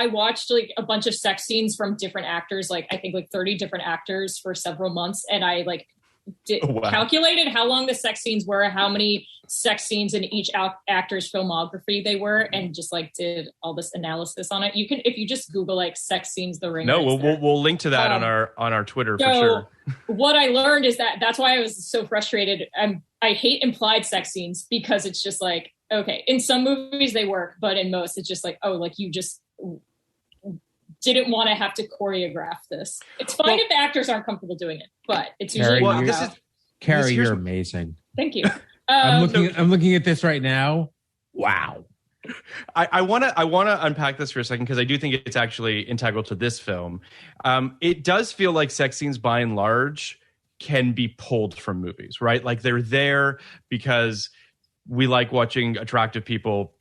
D: watched a bunch of sex scenes from different actors, I think 30 different actors for several months. And I calculated how long the sex scenes were, how many sex scenes in each actor's filmography they were, and just did all this analysis on it. You can, if you just Google sex scenes, The Ringer.
C: No, we'll link to that on our Twitter for sure.
D: What I learned is that's why I was so frustrated. I hate implied sex scenes because it's just okay, in some movies they work, but in most it's just you just didn't want to have to choreograph this. It's fine if the actors aren't comfortable doing it, but it's usually
B: Carrie, you're amazing.
D: Thank you.
B: I'm looking at this right now. Wow.
C: I want to unpack this for a second because I do think it's actually integral to this film. It does feel like sex scenes by and large can be pulled from movies, right? They're there because we like watching attractive people,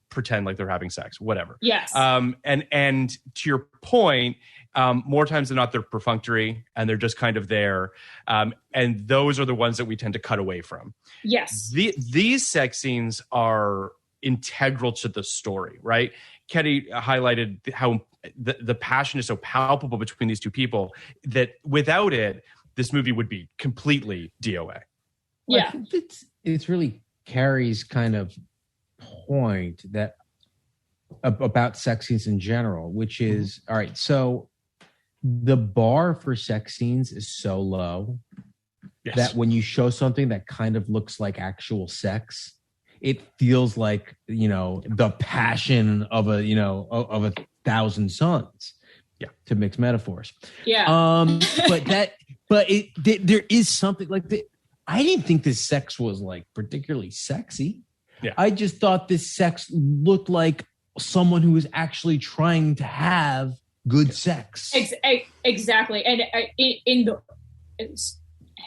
C: pretend like they're having sex, whatever.
D: Yes.
C: And to your point, more times than not, they're perfunctory and they're just kind of there. And those are the ones that we tend to cut away from.
D: Yes.
C: These sex scenes are integral to the story, right? Kenny highlighted how the passion is so palpable between these two people that without it, this movie would be completely DOA.
D: Yeah.
B: I think it's really Carrie's kind of point that about sex scenes in general, which is, all right, so the bar for sex scenes is so low that when you show something that kind of looks like actual sex, it feels like, the passion of a 1,000 suns.
C: Yeah.
B: To mix metaphors.
D: Yeah.
B: There is something like that. I didn't think this sex was like particularly sexy.
C: Yeah.
B: I just thought this sex looked like someone who was actually trying to have good sex.
D: Exactly. And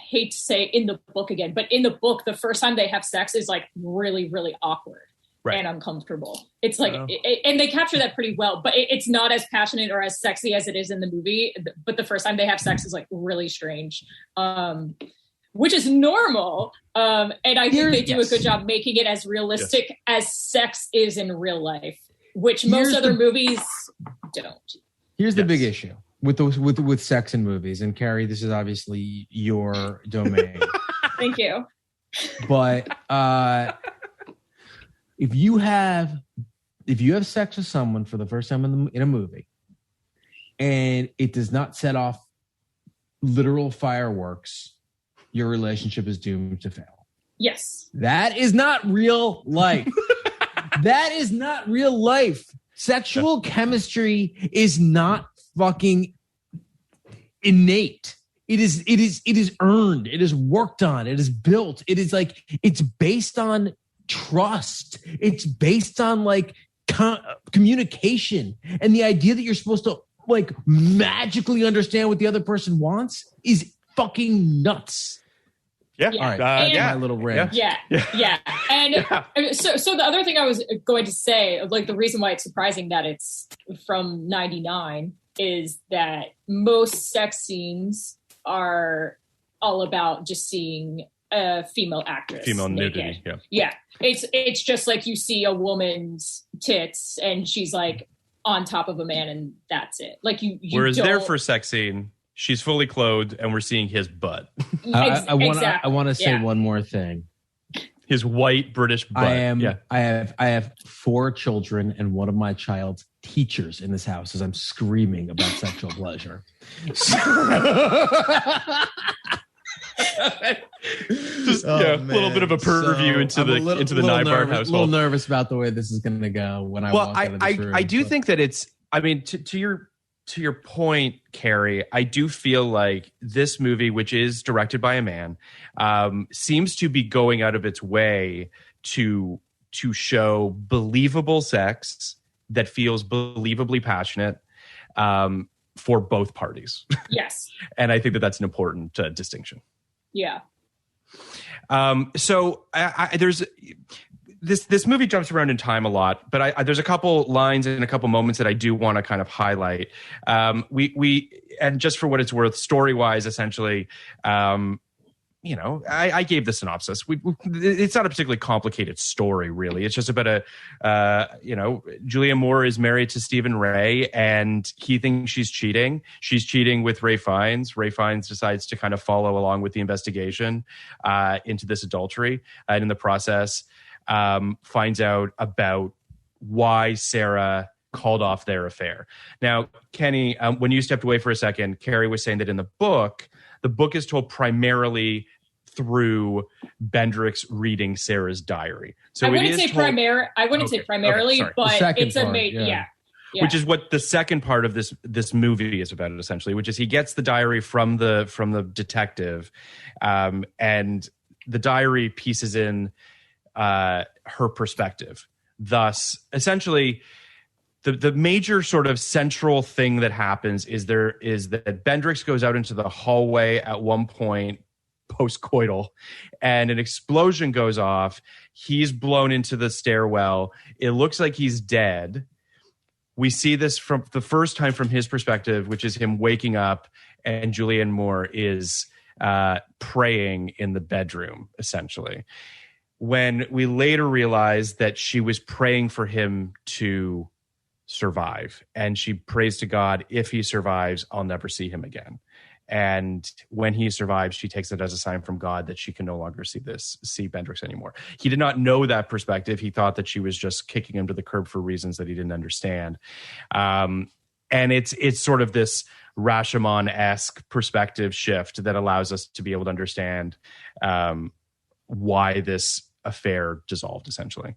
D: hate to say in the book again, but in the book, the first time they have sex is like really, really awkward and uncomfortable. It's like, and they capture that pretty well, but it's not as passionate or as sexy as it is in the movie. But the first time they have sex is like really strange, which is normal. And I think they do a good job making it as realistic as sex is in real life, which most other movies don't.
B: Here's the big issue with sex in movies, and Carrie, this is obviously your domain.
D: Thank you.
B: But if you have sex with someone for the first time in a movie, and it does not set off literal fireworks, your relationship is doomed to fail.
D: Yes.
B: That is not real life. That is not real life. Sexual chemistry is not fucking innate. It is earned. It is worked on. It is built. It is like, it's based on trust. It's based on like communication, and the idea that you're supposed to like magically understand what the other person wants is fucking nuts.
C: Yeah.
B: All right. My little rant.
D: Yeah. And so the other thing I was going to say, like the reason why it's surprising that it's from 99 is that most sex scenes are all about just seeing a female actress.
C: Female
D: naked.
C: nudity. Yeah.
D: Yeah. It's just like you see a woman's tits and she's like on top of a man and that's it. Like you
C: Whereas their first sex scene, she's fully clothed and we're seeing his butt.
B: I want to say one more thing.
C: His white British butt.
B: I have 4 children, and one of my child's teachers in this house as I'm screaming about sexual pleasure.
C: Just a little bit of a purview into the Nybarn household.
B: A little nervous about the way this is going to go when I walk out of this room.
C: I do think that it's. I mean, to your point, Carrie, I do feel like this movie, which is directed by a man, seems to be going out of its way to show believable sex that feels believably passionate for both parties.
D: Yes.
C: And I think that that's an important distinction.
D: Yeah.
C: So there's this movie jumps around in time a lot, but there's a couple lines and a couple moments that I do want to kind of highlight. We and just for what it's worth, story wise, essentially, I gave the synopsis. It's not a particularly complicated story, really. It's just about Julianne Moore is married to Stephen Ray, and he thinks she's cheating. She's cheating with Ray Fiennes. Ray Fiennes decides to kind of follow along with the investigation into this adultery, and in the process, finds out about why Sarah called off their affair. Now, Kenny, when you stepped away for a second, Carrie was saying that in the book is told primarily through Bendrix reading Sarah's diary. So
D: I wouldn't say primarily, but it's a main, yeah.
C: Which is what the second part of this movie is about, essentially, which is he gets the diary from the detective, and the diary pieces in her perspective. Thus, essentially, the major sort of central thing that happens is that Bendrix goes out into the hallway at one point post-coital, and an explosion goes off. He's blown into the stairwell. It looks like he's dead. We see this from the first time from his perspective, which is him waking up, and Julianne Moore is praying in the bedroom, essentially. When we later realize that she was praying for him to survive, and she prays to God, if he survives, I'll never see him again. And when he survives, she takes it as a sign from God that she can no longer see Bendrix anymore. He did not know that perspective. He thought that she was just kicking him to the curb for reasons that he didn't understand. And it's sort of this Rashomon-esque perspective shift that allows us to be able to understand why this affair dissolved, essentially.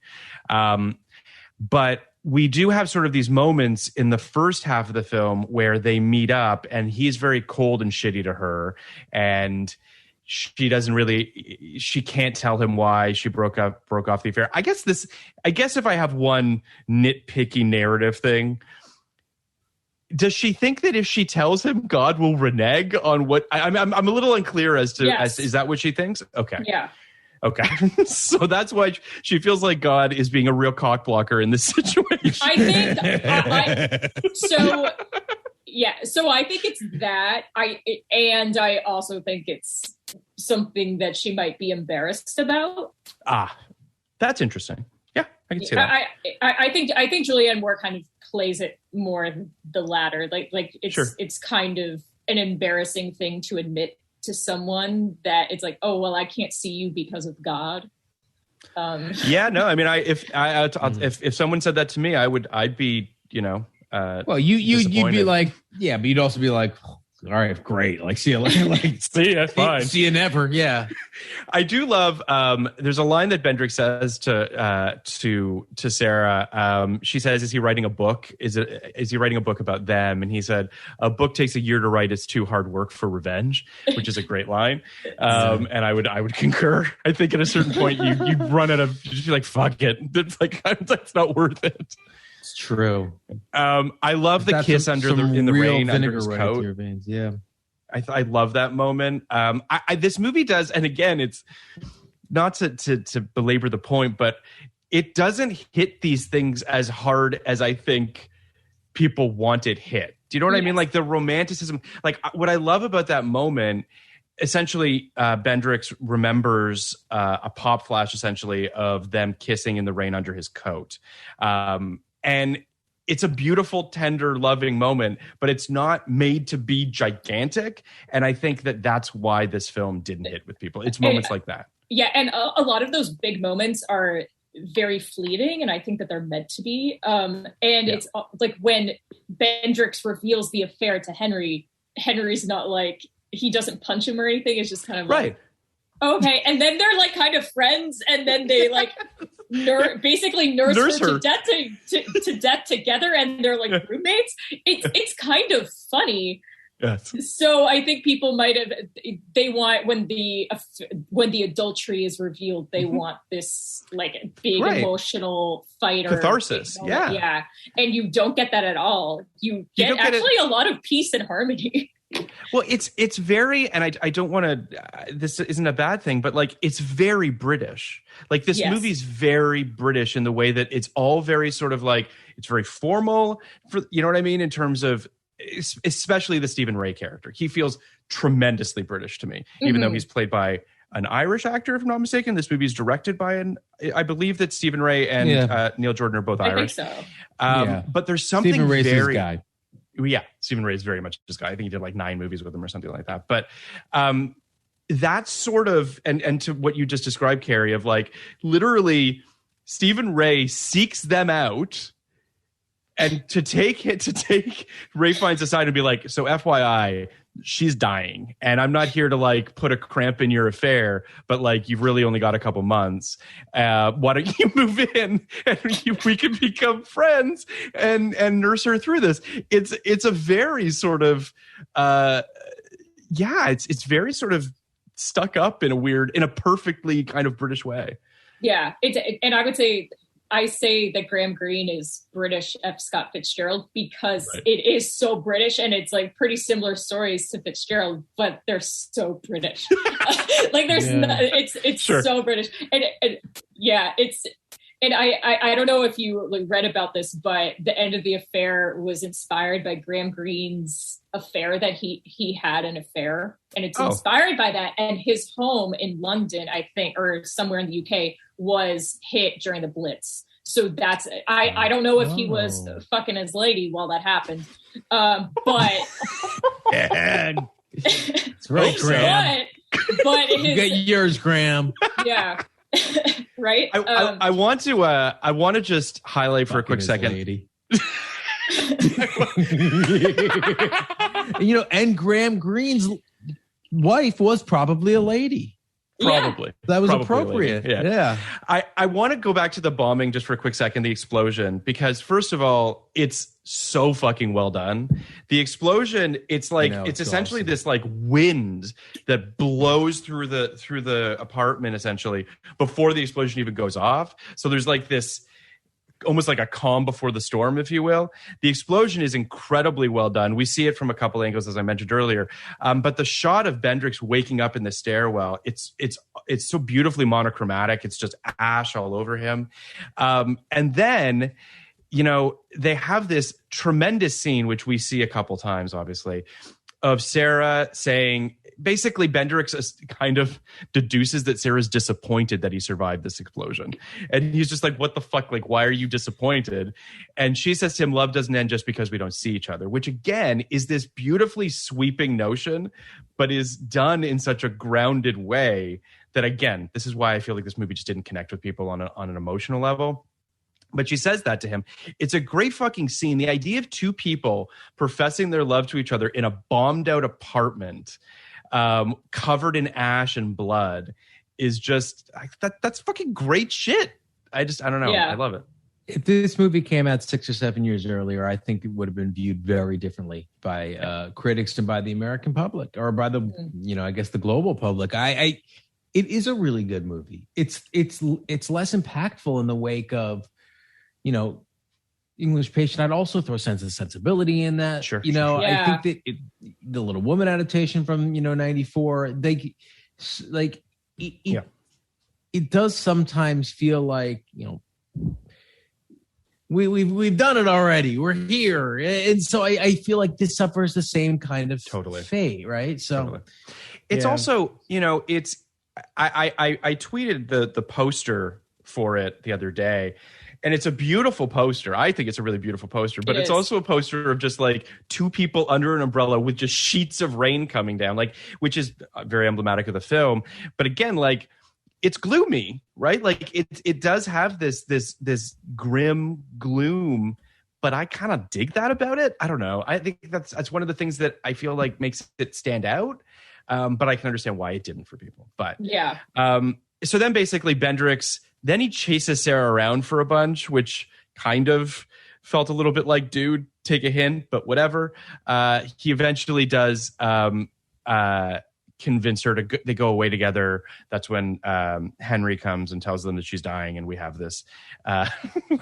C: But we do have sort of these moments in the first half of the film where they meet up and he's very cold and shitty to her. And she can't tell him why she broke off the affair. I guess if I have one nitpicky narrative thing, does she think that if she tells him, God will renege on what I'm a little unclear as to, is that what she thinks? Okay.
D: Yeah.
C: Okay. So that's why she feels like God is being a real cock blocker in this situation.
D: I think so I think it's that. I also think it's something that she might be embarrassed about.
C: That's interesting. Yeah, I can see that.
D: I think Julianne Moore kind of plays it more the latter. Like it's kind of an embarrassing thing to admit to someone that it's like, oh well, I can't see you because of God.
C: Yeah, no, I mean, if someone said that to me, I'd be,
B: well, you'd be like, yeah, but you'd also be like, all right, great, like see you later, like
C: see ya, fine,
B: see you never. Yeah,
C: I do love. There's a line that Bendrix says to Sarah. She says, "Is he writing a book? Is he writing a book about them?" And he said, "A book takes a year to write. It's too hard work for revenge," which is a great line. And I would concur. I think at a certain point you run out of, you're like, fuck it. It's like it's not worth it.
B: It's true.
C: I love the kiss in the rain under his coat.
B: Your veins. Yeah,
C: I love that moment. This movie does, and again, it's not to belabor the point, but it doesn't hit these things as hard as I think people want it hit. Do you know what I mean? Like the romanticism. Like what I love about that moment. Essentially, Bendrix remembers a pop flash, essentially, of them kissing in the rain under his coat. And it's a beautiful, tender, loving moment, but it's not made to be gigantic. And I think that that's why this film didn't hit with people. It's moments like that.
D: Yeah, and a lot of those big moments are very fleeting, and I think that they're meant to be. It's like when Bendrix reveals the affair to Henry, Henry's not like, he doesn't punch him or anything. It's just kind of like, okay. And then they're like kind of friends, and then they like basically nurse her to death together, and they're like roommates. It's kind of funny.
C: Yes.
D: So I think people might have, they want, when the adultery is revealed, they want this like big emotional fight or
C: catharsis. Yeah.
D: And you don't get that at all. You get actually a lot of peace and harmony.
C: Well, it's very, and I don't want to, this isn't a bad thing, but like, it's very British. Like this movie's very British in the way that it's all very sort of like, it's very formal for, you know what I mean? In terms of, especially the Stephen Ray character. He feels tremendously British to me, even though he's played by an Irish actor, if I'm not mistaken. This movie is directed by I believe that Stephen Ray and Neil Jordan are both Irish.
D: I think so.
C: But there's something
B: Stephen Ray's
C: very,
B: his guy.
C: Yeah, Stephen Ray is very much this guy. I think he did like 9 movies with him or something like that. But that's sort of, and to what you just described, Carrie, of like literally Stephen Ray seeks them out, and to take Ray Fiennes aside and be like, so FYI, she's dying, and I'm not here to like put a cramp in your affair, but like you've really only got a couple months. Why don't you move in and we can become friends and nurse her through this? It's a very sort of it's very sort of stuck up in a perfectly kind of British way.
D: Yeah, and I say that Graham Greene is British F. Scott Fitzgerald because it is so British, and it's like pretty similar stories to Fitzgerald, but they're so British. Like there's it's so British, and I don't know if you like read about this, but the end of the affair was inspired by Graham Greene's affair, that he had an affair, and it's inspired by that. And his home in London, I think, or somewhere in the UK, was hit during the Blitz. So that's, I don't know if he was fucking his lady while that happened. But
B: It's right, Graham.
D: But
B: You got yours, Graham.
D: Yeah. Right.
C: I want to just highlight for a quick second.
B: Lady. And Graham Greene's wife was probably a lady.
C: Probably.
B: That was
C: Probably
B: appropriate. Yeah.
C: I want to go back to the bombing just for a quick second, the explosion, because first of all, it's so fucking well done. The explosion, it's like it's essentially awesome. This like wind that blows through the apartment essentially before the explosion even goes off. So there's like this almost like a calm before the storm, if you will. The explosion is incredibly well done. We see it from a couple angles, as I mentioned earlier. But the shot of Bendrix waking up in the stairwell, it's so beautifully monochromatic. It's just ash all over him. And then, they have this tremendous scene, which we see a couple times, obviously, of Sarah saying, basically, Bendrix kind of deduces that Sarah's disappointed that he survived this explosion. And he's just like, what the fuck? Like, why are you disappointed? And she says to him, love doesn't end just because we don't see each other, which again is this beautifully sweeping notion, but is done in such a grounded way that, again, this is why I feel like this movie just didn't connect with people on an emotional level. But she says that to him. It's a great fucking scene. The idea of two people professing their love to each other in a bombed out apartment, covered in ash and blood, is just that's fucking great shit. I don't know. Yeah. I love it.
B: If this movie came out 6 or 7 years earlier, I think it would have been viewed very differently by critics and by the American public, or by the I guess the global public. It is a really good movie. It's less impactful in the wake of English Patient. I'd also throw Sense and Sensibility in that.
C: Sure.
B: I think that the Little Woman adaptation from 94, it does sometimes feel like we've done it already. We're here, and so I feel like this suffers the same kind of fate, right? So
C: it's also it's I tweeted the poster for it the other day. And it's a beautiful poster. I think it's a really beautiful poster, but it's also a poster of just like two people under an umbrella with just sheets of rain coming down, like, which is very emblematic of the film. But again, like, it's gloomy, right? Like it does have this grim gloom, but I kind of dig that about it. I don't know. I think that's one of the things that I feel like makes it stand out. But I can understand why it didn't for people. But
D: yeah.
C: So then basically Bendrix, then he chases Sarah around for a bunch, which kind of felt a little bit like, dude, take a hint, but whatever. He eventually does convince her to they go away together. That's when Henry comes and tells them that she's dying, and we have this.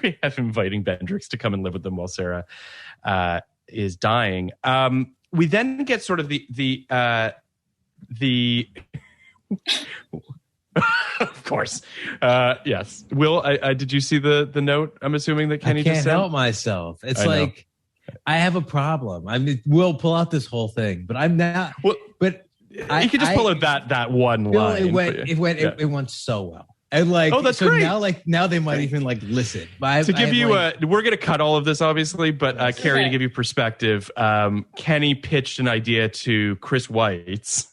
C: We have him inviting Bendrix to come and live with them while Sarah is dying. We then get sort of the of course. Yes. Will, did you see the note? I'm assuming that Kenny just sent?
B: I can't help myself. It's like, I have a problem. I mean, we'll pull out this whole thing, but I'm not. Well, but
C: you could just pull out that one line.
B: It went so well. And
C: that's great.
B: Now they might even listen.
C: To give you we're going to cut all of this, obviously, but Carrie, to give you perspective, Kenny pitched an idea to Chris Weitz.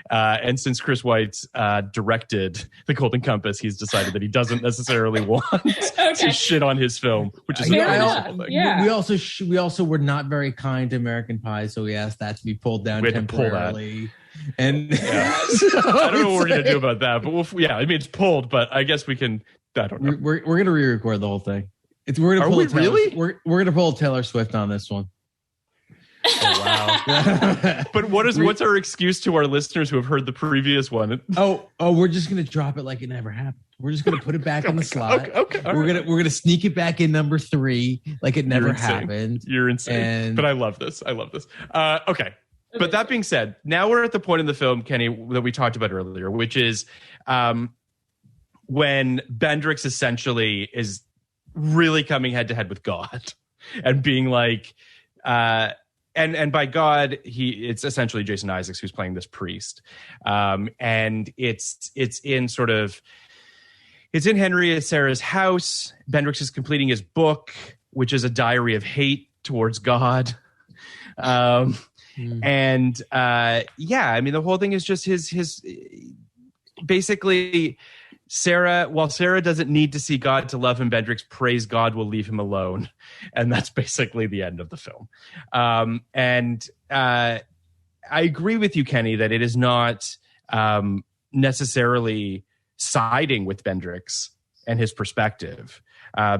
C: And since Chris Weitz directed The Golden Compass, he's decided that he doesn't necessarily want to shit on his film, which is a reasonable thing.
B: Yeah. We also were not very kind to American Pie, so we asked that to be pulled down temporarily. And
C: I don't know what we're going to do about that, but it's pulled. But I guess we can. I don't know.
B: We're going to re-record the whole thing. We're going to pull Taylor Swift on this one.
C: Oh, wow. But what's our excuse to our listeners who have heard the previous one?
B: We're just going to drop it like it never happened. We're just going to put it back in the slot.
C: Okay.
B: We're going to sneak it back in number 3 like it never happened.
C: You're insane. But I love this. Okay. But that being said, now we're at the point in the film, Kenny, that we talked about earlier, which is when Bendrix essentially is really coming head to head with God and being like, and by God, it's essentially Jason Isaacs who's playing this priest, and it's in Henry and Sarah's house. Bendrix is completing his book, which is a diary of hate towards God, And I mean, the whole thing is just his basically while Sarah doesn't need to see God to love him, Bendrix prays God will leave him alone. And that's basically the end of the film. I agree with you, Kenny, that it is not necessarily siding with Bendrix and his perspective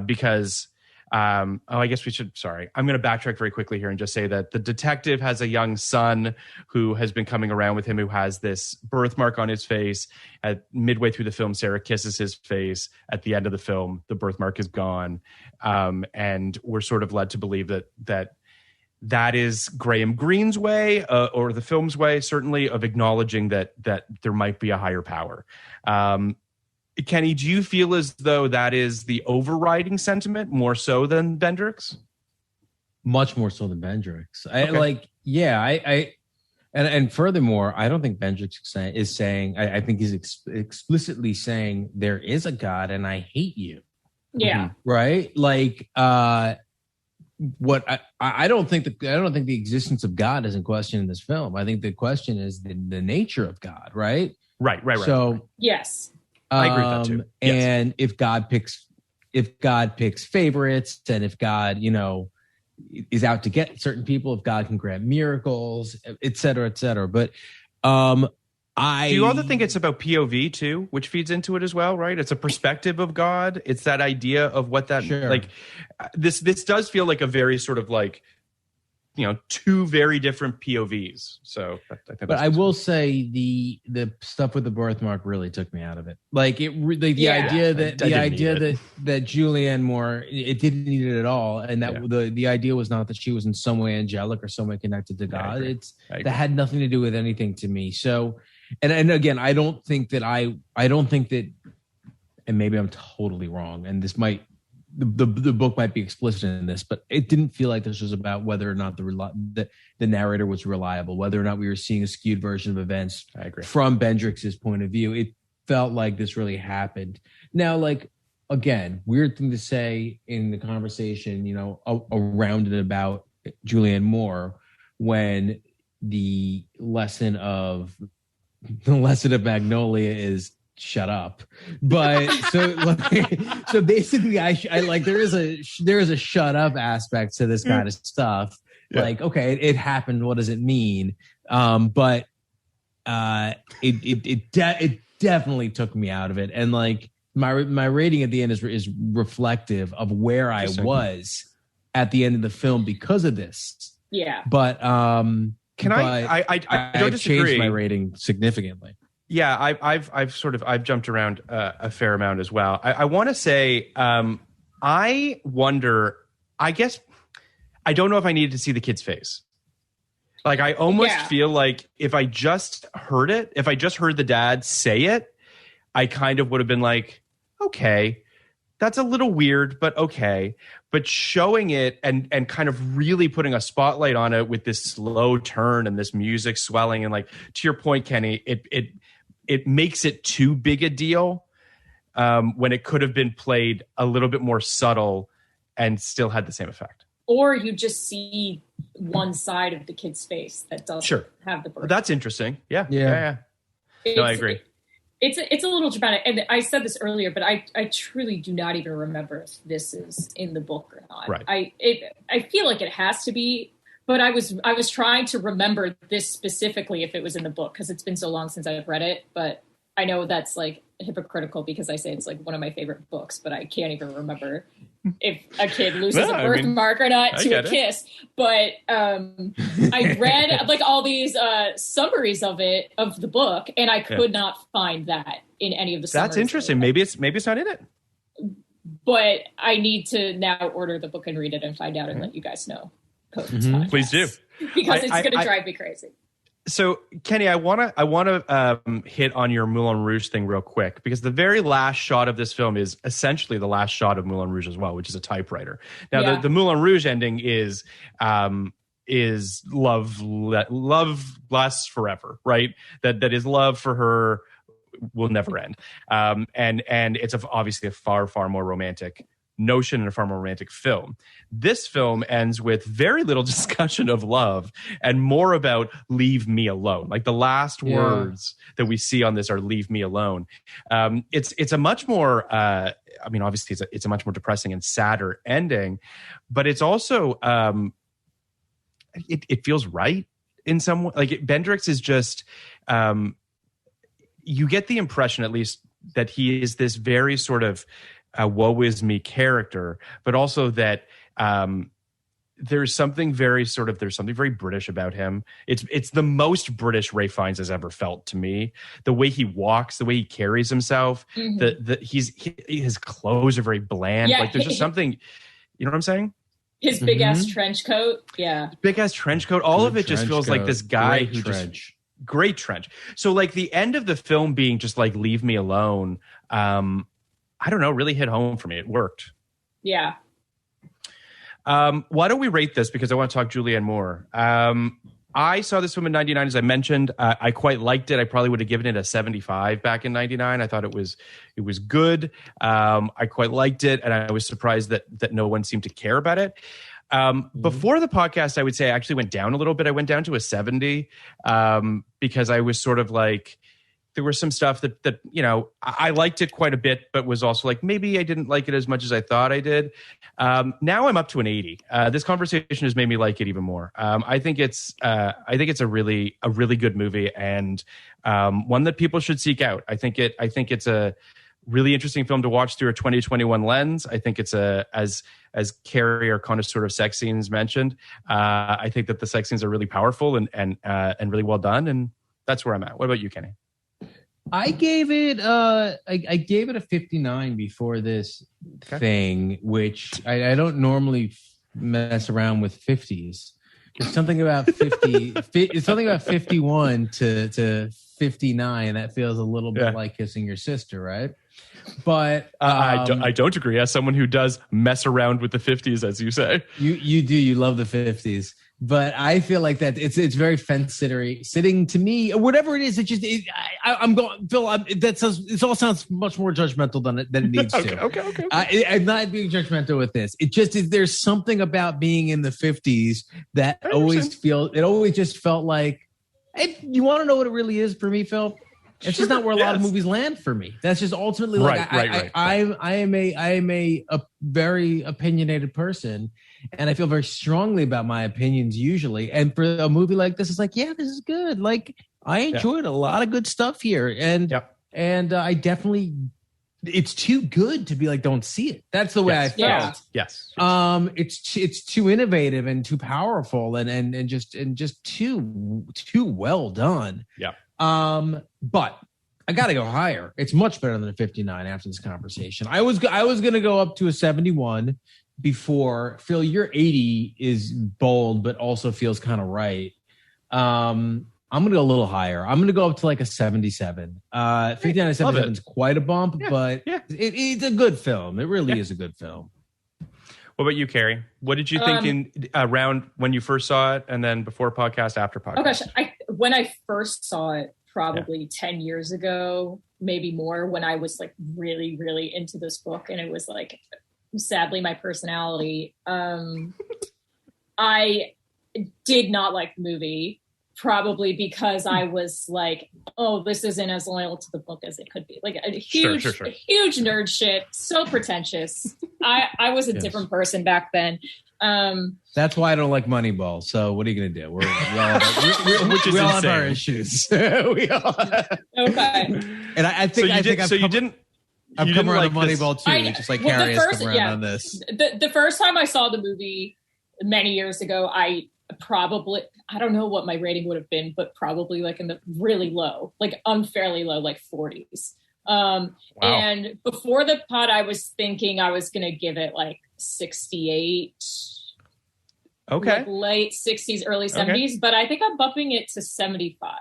C: because I guess I'm going to backtrack very quickly here and just say that the detective has a young son who has been coming around with him, who has this birthmark on his face. At midway through the film, Sarah kisses his face. At the end of the film, the birthmark is gone. And we're sort of led to believe that is Graham Greene's way, or the film's way, certainly, of acknowledging that there might be a higher power. Kenny, do you feel as though that is the overriding sentiment more so than Bendrix?
B: Much more so than Bendrix.
C: Okay.
B: And furthermore, I don't think Bendrix is saying, I think he's explicitly saying there is a God and I hate you.
D: Yeah.
B: Right? Like, I don't think the existence of God is in question in this film. I think the question is the nature of God, right?
C: Right.
B: So
D: yes.
C: I agree with that too. Yes.
B: And if God picks favorites, and if God, is out to get certain people, if God can grant miracles, et cetera, et cetera. But do
C: you also think it's about POV too, which feeds into it as well, right? It's a perspective of God. It's that idea of what that like. This does feel like a very sort of like, two very different POVs. So,
B: I will say the stuff with the birthmark really took me out of it. Like the idea that Julianne Moore, it didn't need it at all, and that the idea was not that she was in some way angelic or some way connected to God. That had nothing to do with anything to me. So, and again, I don't think that, and maybe I'm totally wrong, and this might. The book might be explicit in this, but it didn't feel like this was about whether or not the narrator was reliable, whether or not we were seeing a skewed version of events from Bendrix's point of view. It felt like this really happened. Now, like, again, weird thing to say in the conversation, around and about Julianne Moore, when the lesson of Magnolia is shut up. But so basically I like there is a shut up aspect to this kind of stuff. Like, okay, it happened, what does it mean? But it definitely took me out of it, and like my rating at the end is reflective of where I was at the end of the film because of this. But I
C: don't disagree.
B: Changed my rating significantly.
C: Yeah, I've jumped around a fair amount as well. I want to say, I wonder, I guess, I don't know if I needed to see the kid's face. Like, I almost feel like if I just heard the dad say it, I kind of would have been like, okay, that's a little weird, but okay. But showing it and kind of really putting a spotlight on it with this slow turn and this music swelling, and like, to your point, Kenny, it makes it too big a deal when it could have been played a little bit more subtle and still had the same effect.
D: Or you just see one side of the kid's face that doesn't have the birth.
C: That's interesting. Yeah. No, I agree.
D: It's a little dramatic. And I said this earlier, but I truly do not even remember if this is in the book or not.
C: Right.
D: I feel like it has to be. But I was trying to remember this specifically if it was in the book, because it's been so long since I've read it. But I know that's like hypocritical because I say it's like one of my favorite books, but I can't even remember if a kid loses a birthmark or not to a kiss. But I read like all these summaries of the book, and I could not find that in any of the summaries.
C: That's interesting. Maybe it's not in it.
D: But I need to now order the book and read it and find out and let you guys know.
C: Please do,
D: because it's going to drive me crazy.
C: So, Kenny, I want to hit on your Moulin Rouge thing real quick, because the very last shot of this film is essentially the last shot of Moulin Rouge as well, which is a typewriter. Now, the Moulin Rouge ending is love lasts forever, right? That is love for her will never end, and it's obviously a far more romantic notion in a far more romantic film. This film ends with very little discussion of love and more about leave me alone. Like the last words that we see on this are leave me alone. It's a much more, obviously it's a much more depressing and sadder ending, but it's also, it feels right in some way. Like Bendrix is just, you get the impression at least that he is this very sort of woe is me character, but also that there's something very British about him. It's the most British Ralph Fiennes has ever felt to me. The way he walks, the way he carries himself, his clothes are very bland. Like there's just something, you know what I'm saying?
D: His big ass trench coat. Yeah.
C: Big ass trench coat. All of it just feels like this guy who just great trench. So like the end of the film being just like leave me alone, I don't know, really hit home for me. It worked.
D: Yeah.
C: Why don't we rate this? Because I want to talk Julianne more. I saw this film in 99, as I mentioned. I quite liked it. I probably would have given it a 75 back in 99. I thought it was good. I quite liked it. And I was surprised that no one seemed to care about it. Before the podcast, I would say I actually went down a little bit. I went down to a 70 because I was sort of like, there was some stuff that you know, I liked it quite a bit, but was also like, maybe I didn't like it as much as I thought I did. Now I'm up to an 80. This conversation has made me like it even more. I think it's a really good movie, and one that people should seek out. I think it's a really interesting film to watch through a 2021 lens. I think it's as Carrie, our connoisseur of sex scenes, mentioned. I think that the sex scenes are really powerful and really well done, and that's where I'm at. What about you, Kenny?
B: I gave it I gave it a 59 before this thing, which I don't normally mess around with 50s. There's something about 50. It's something about 51 to 59 that feels a little bit like kissing your sister, right? But
C: I don't agree. As someone who does mess around with the 50s, as you say,
B: you do. You love the 50s. But I feel like that it's very fence-sitting to me, or whatever it is. I'm going, Phil. It all sounds much more judgmental than it needs to. Okay. I'm not being judgmental with this. It just is. There's something about being in the 50s that always just felt like. Hey, you want to know what it really is for me, Phil? It's just not where a lot of movies land for me. That's just ultimately like I am a very opinionated person, and I feel very strongly about my opinions usually. And for a movie like this, it's like, yeah, this is good. Like I enjoyed a lot of good stuff here, and I definitely, it's too good to be like, don't see it. That's the way I felt.
C: Yes.
B: It's too innovative and too powerful and just too well done.
C: Yeah.
B: But I got to go higher. It's much better than a 59 after this conversation. I was going to go up to a 71 before. Phil, your 80 is bold, but also feels kind of right. I'm going to go a little higher. I'm going to go up to like a 77. 59 to 77 is quite a bump, but it's a good film. It really is a good film.
C: What about you, Carrie? What did you think around when you first saw it, and then before podcast, after podcast?
D: Oh gosh, when I first saw it, probably 10 years ago, maybe more, when I was like really, really into this book, and it was like, sadly, my personality. I did not like the movie. Probably because I was like, oh, this isn't as loyal to the book as it could be. Like a huge nerd shit, so pretentious. I was a different person back then.
B: That's why I don't like Moneyball. So what are you going to do? We all have our issues. We all okay. And I think I've come around like Moneyball too, just like Carrie has come around on this.
D: The first time I saw the movie many years ago, I don't know what my rating would have been, but probably like in the really low, like unfairly low, like 40s. And before the pod, I was thinking I was going to give it like 68.
C: Okay.
D: Like late 60s, early 70s, but I think I'm bumping it to 75.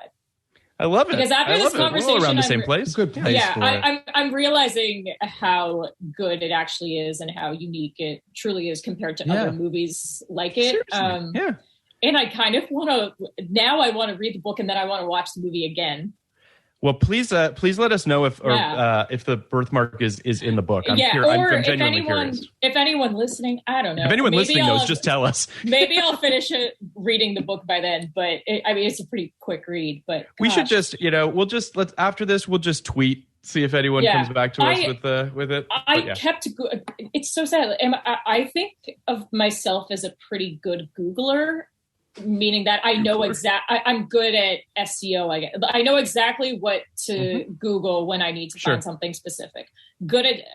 C: I love it.
D: Because after this conversation,
C: we're all around the same place.
B: Good place.
D: Yeah, I'm realizing how good it actually is and how unique it truly is compared to other movies like it. And I kind of want to read the book, and then I want to watch the movie again.
C: Well, please let us know if the birthmark is in the book. I'm genuinely curious.
D: If anyone listening, I don't know.
C: If anyone listening knows, just tell us.
D: Maybe I'll finish reading the book by then. But it's a pretty quick read. But
C: we should just, after this, we'll just tweet, see if anyone comes back to us with it.
D: It's so sad. I think of myself as a pretty good Googler. Meaning that I know I'm good at SEO. I know exactly what to Google when I need to find something specific.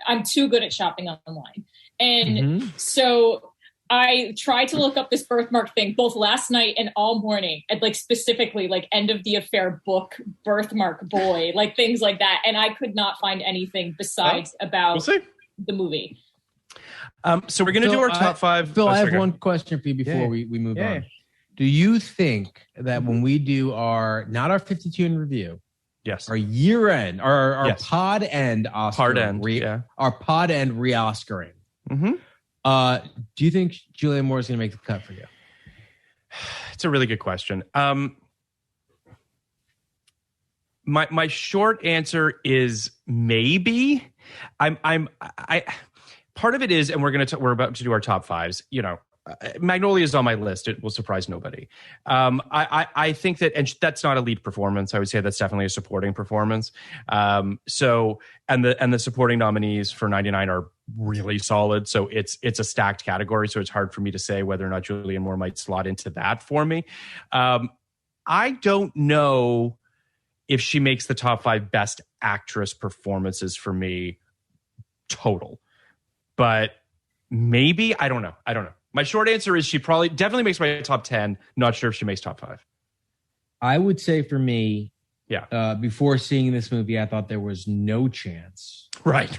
D: I'm too good at shopping online. And so I tried to look up this birthmark thing both last night and all morning, and specifically end of the affair book, birthmark boy, things like that. And I could not find anything besides about the movie.
C: So we're going to do our top five.
B: Phil, I have one question for you before we move on. Do you think that when we do not our 52 in review, our year end, our pod end Oscar, our pod end re-Oscaring, do you think Julianne Moore is going to make the cut for you?
C: It's a really good question. My short answer is maybe. Part of it is, and we're about to do our top fives. Magnolia is on my list. It will surprise nobody. I think that, and that's not a lead performance. I would say that's definitely a supporting performance. And the supporting nominees for 99 are really solid. So it's a stacked category. So it's hard for me to say whether or not Julianne Moore might slot into that for me. I don't know if she makes the top 5 best actress performances for me total, but maybe, I don't know. My short answer is she definitely makes my top 10. Not sure if she makes top 5.
B: I would say for me, before seeing this movie, I thought there was no chance.
C: Right.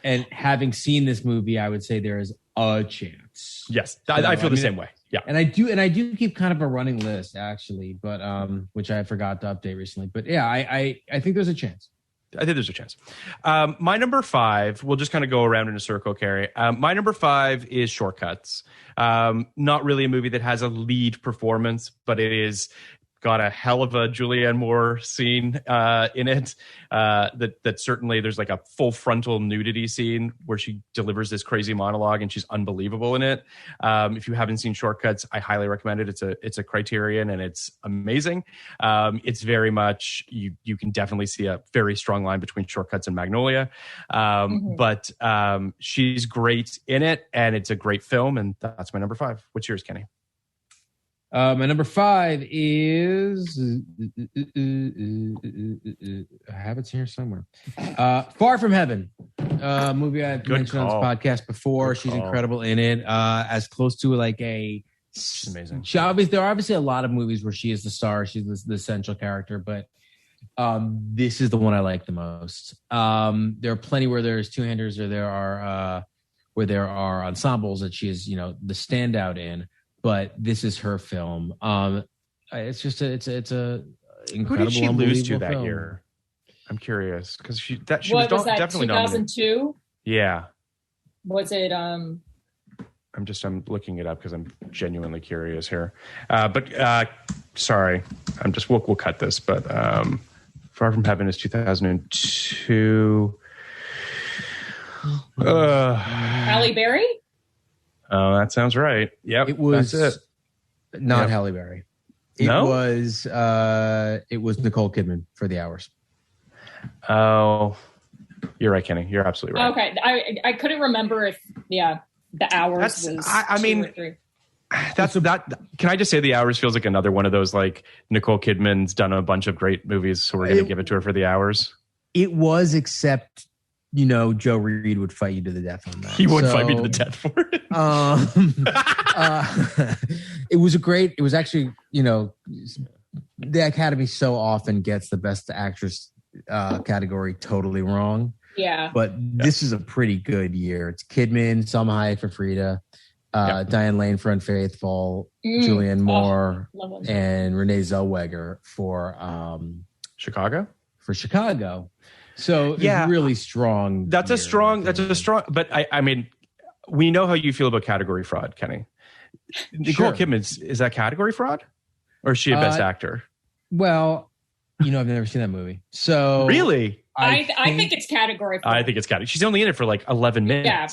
B: And having seen this movie, I would say there is a chance.
C: Yes, so, I feel the same way. Yeah,
B: and I do keep kind of a running list actually, but which I forgot to update recently. But yeah, I think there's a chance.
C: I think there's a chance. My number 5, we'll just kind of go around in a circle, Carrie. My number 5 is Shortcuts. Not really a movie that has a lead performance, but it is got a hell of a Julianne Moore scene in it. That certainly there's a full frontal nudity scene where she delivers this crazy monologue, and she's unbelievable in it. If you haven't seen Shortcuts, I highly recommend it. It's a Criterion, and it's amazing. It's very much you can definitely see a very strong line between Shortcuts and Magnolia. But she's great in it, and it's a great film, and that's my number 5. What's yours, Kenny?
B: My number 5 is I have it here somewhere. Far From Heaven, movie I've mentioned on this podcast before. She's incredible in it. As close to
C: she's amazing.
B: There are obviously a lot of movies where she is the star. She's the central character, but this is the one I like the most. There are plenty where there's two-handers, or there are ensembles that she is, the standout in. But this is her film. It's just it's a incredible.
C: Who did she lose to that
B: film.
C: year? I'm curious because she was definitely
D: 2002.
C: Yeah.
D: Was it?
C: I'm looking it up because I'm genuinely curious here. Sorry, we'll cut this. But Far From Heaven is 2002.
D: Halle Berry.
C: Oh, that sounds right. Yep,
B: it was not
C: Yep.
B: Halle Berry. It was Nicole Kidman for The Hours.
C: Oh, you're right, Kenny. You're absolutely right.
D: Okay, I couldn't remember if The Hours was.
C: I mean,
D: 2 or 3.
C: That's that. Can I just say The Hours feels like another one of those Nicole Kidman's done a bunch of great movies, so we're going to give it to her for The Hours.
B: It was, except. Joe Reed would fight you to the death on that.
C: He would fight me to the death for it.
B: It was actually, the Academy so often gets the best actress category totally wrong.
D: Yeah.
B: But this is a pretty good year. It's Kidman, Salma Hayek for Frida, Diane Lane for Unfaithful, Julianne Moore, and Renee Zellweger for
C: Chicago.
B: So it's really strong.
C: That's a strong. But I mean, we know how you feel about category fraud, Kenny. Nicole Kidman, is that category fraud, or is she a best actor?
B: Well, I've never seen that movie. So
C: really,
D: I think it's category 4.
C: I think it's category. She's only in it for like 11 minutes.
D: Yeah.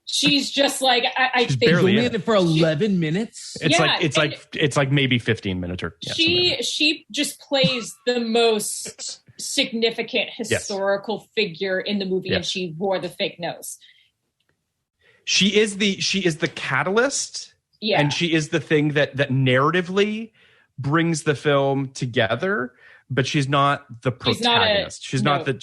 D: She's just like I
C: She's
D: think
C: barely
B: only in it for 11 minutes.
C: It's like maybe 15 minutes or
D: she just plays the most significant historical figure in the movie, and she wore the fake nose.
C: She is the catalyst, and she is the thing that narratively brings the film together. But she's not the protagonist. She's not the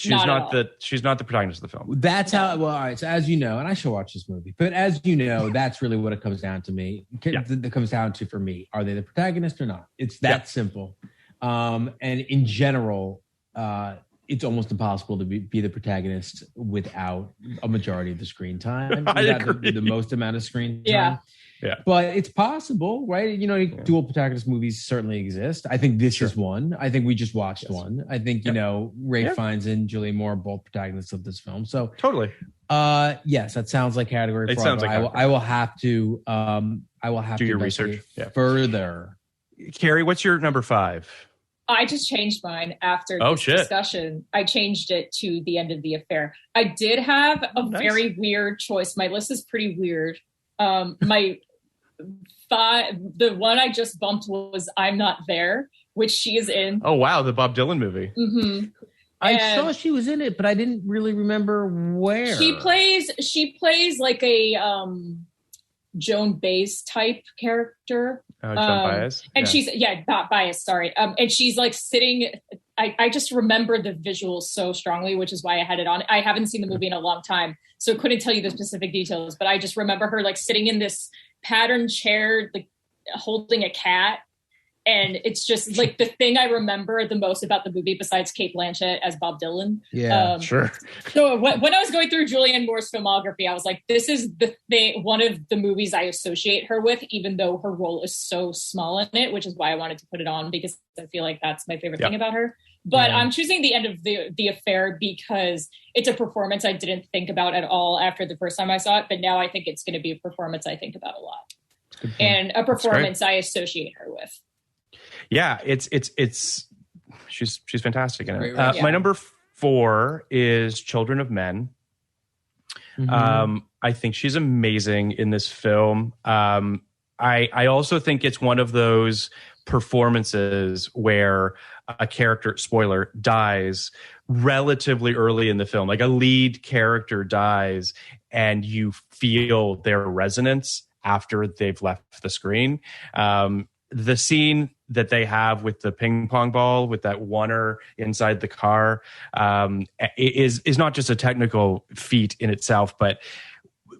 C: protagonist of the film.
B: That's how. Well, all right. So as you know, and I should watch this movie, but as you know, that's really what it comes down to me. It comes down to for me: are they the protagonist or not? It's that simple. And in general, it's almost impossible to be the protagonist without a majority of the screen time.
C: I agree.
B: The most amount of screen time. Yeah. But it's possible, right? Dual protagonist movies certainly exist. I think this is one. I think we just watched one. I think, Ralph Fiennes and Julianne Moore are both protagonists of this film. So
C: totally.
B: Yes, that sounds like category 4.
C: Sounds like
B: I will have to do
C: your research
B: further.
C: Carrie, what's your number 5?
D: I just changed mine after this discussion. I changed it to The End of the Affair. I did have a very weird choice. My list is pretty weird. The one I just bumped was I'm Not There, which she is in.
C: Oh, wow. The Bob Dylan movie.
D: Mm-hmm.
B: I saw she was in it, but I didn't really remember where.
D: She plays like a Joan Baez type character.
C: Oh, Joan Baez?
D: And she's, not Baez, sorry. And she's like sitting, I just remember the visuals so strongly, which is why I had it on. I haven't seen the movie in a long time, so couldn't tell you the specific details, but I just remember her like sitting in this patterned chair, like holding a cat. And it's just like the thing I remember the most about the movie, besides Cate Blanchett as Bob Dylan.
B: Yeah, sure.
D: So when I was going through Julianne Moore's filmography, I was like, this is one of the movies I associate her with, even though her role is so small in it, which is why I wanted to put it on, because I feel like that's my favorite thing about her. But I'm choosing The End of the Affair because it's a performance I didn't think about at all after the first time I saw it. But now I think it's going to be a performance I think about a lot, and a performance I associate her with.
C: Yeah, she's fantastic in it. My number 4 is Children of Men. Mm-hmm. I think she's amazing in this film. I also think it's one of those performances where a character, spoiler, dies relatively early in the film. Like a lead character dies and you feel their resonance after they've left the screen. The scene that they have with the ping pong ball with that oneer inside the car is not just a technical feat in itself, but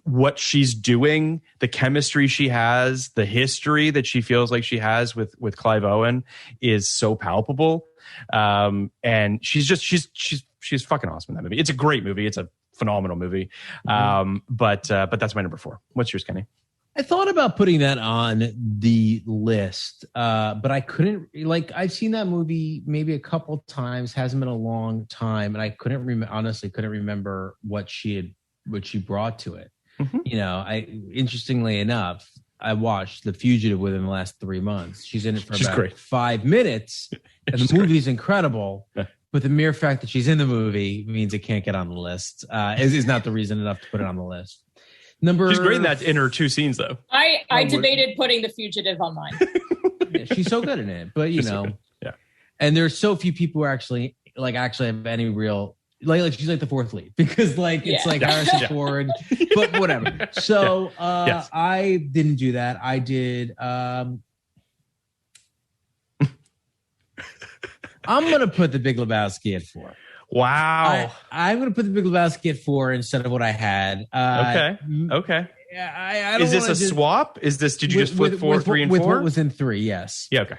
C: what she's doing, the chemistry she has, the history that she feels like she has with Clive Owen is so palpable. And she's fucking awesome in that movie. It's a great movie. It's a phenomenal movie. But that's my number 4. What's yours, Kenny?
B: I thought about putting that on the list, but I couldn't. Like, I've seen that movie maybe a couple times. Hasn't been a long time, and I couldn't remember what she brought to it. Mm-hmm. Interestingly enough, I watched The Fugitive within the last 3 months. She's in it for about 5 minutes, and the movie's incredible. But the mere fact that she's in the movie means it can't get on the list. Is not the reason enough to put it on the list. She's great
C: in her 2 scenes, though.
D: I debated putting The Fugitive on mine.
B: She's so good in it, but and there's so few people who actually have any real like she's like the 4th lead, because it's like Harrison Ford, but whatever. So I didn't do that. I did. I'm gonna put The Big Lebowski at 4.
C: Wow.
B: I'm going to put The Big Lebowski at 4 instead of what I had.
C: Okay.
B: I
C: is this a swap? Did you just flip 4, 3, and 4?
B: With what was in 3, yes.
C: Yeah, okay.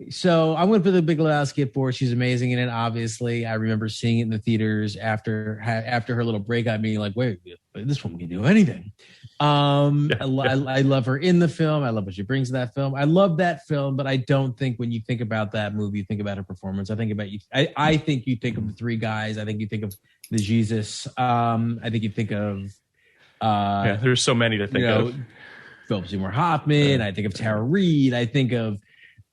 B: So I'm going to put The Big Lebowski at 4. She's amazing in it, obviously. I remember seeing it in the theaters after her little breakout, being like, wait, this woman can do anything. I love her in the film. I love what she brings to that film. I love that film, but I don't think when you think about that movie, you think about her performance. I think you think of the 3 guys. I think you think of the Jesus. I think you think of
C: there's so many to think of.
B: Philip Seymour Hoffman. I think of Tara Reid. I think of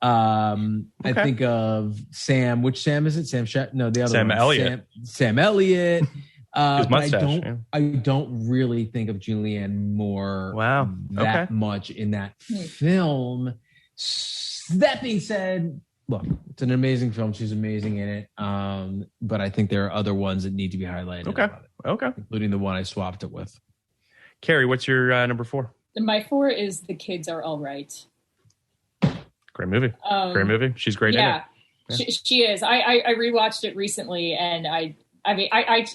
B: I think of Sam. Which Sam is it? No, the other
C: Sam
B: one.
C: Elliott.
B: Sam Elliott.
C: His mustache.
B: I don't really think of Julianne Moore that much in that film. That being said, look, it's an amazing film. She's amazing in it. But I think there are other ones that need to be highlighted.
C: Okay.
B: Including the one I swapped it with.
C: Carrie, what's your number 4?
D: My 4 is The Kids Are All Right.
C: Great movie. Great movie. She's great in it.
D: Yeah. She is. I rewatched it recently, and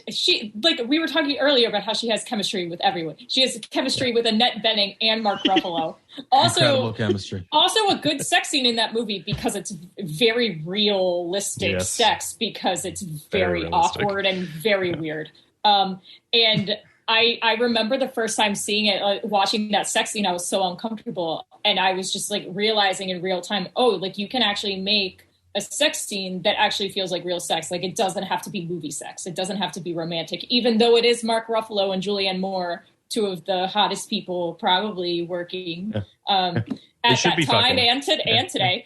D: she, like we were talking earlier about how she has chemistry with everyone. She has chemistry with Annette Bening and Mark Ruffalo.
B: Incredible chemistry.
D: Also a good sex scene in that movie because it's very realistic sex, because it's very awkward and very weird. And I remember the first time seeing it, watching that sex scene, I was so uncomfortable. And I was just like realizing in real time, like you can actually make a sex scene that actually feels like real sex. Like it doesn't have to be movie sex. It doesn't have to be romantic, even though it is Mark Ruffalo and Julianne Moore, 2 of the hottest people probably working at that time and today.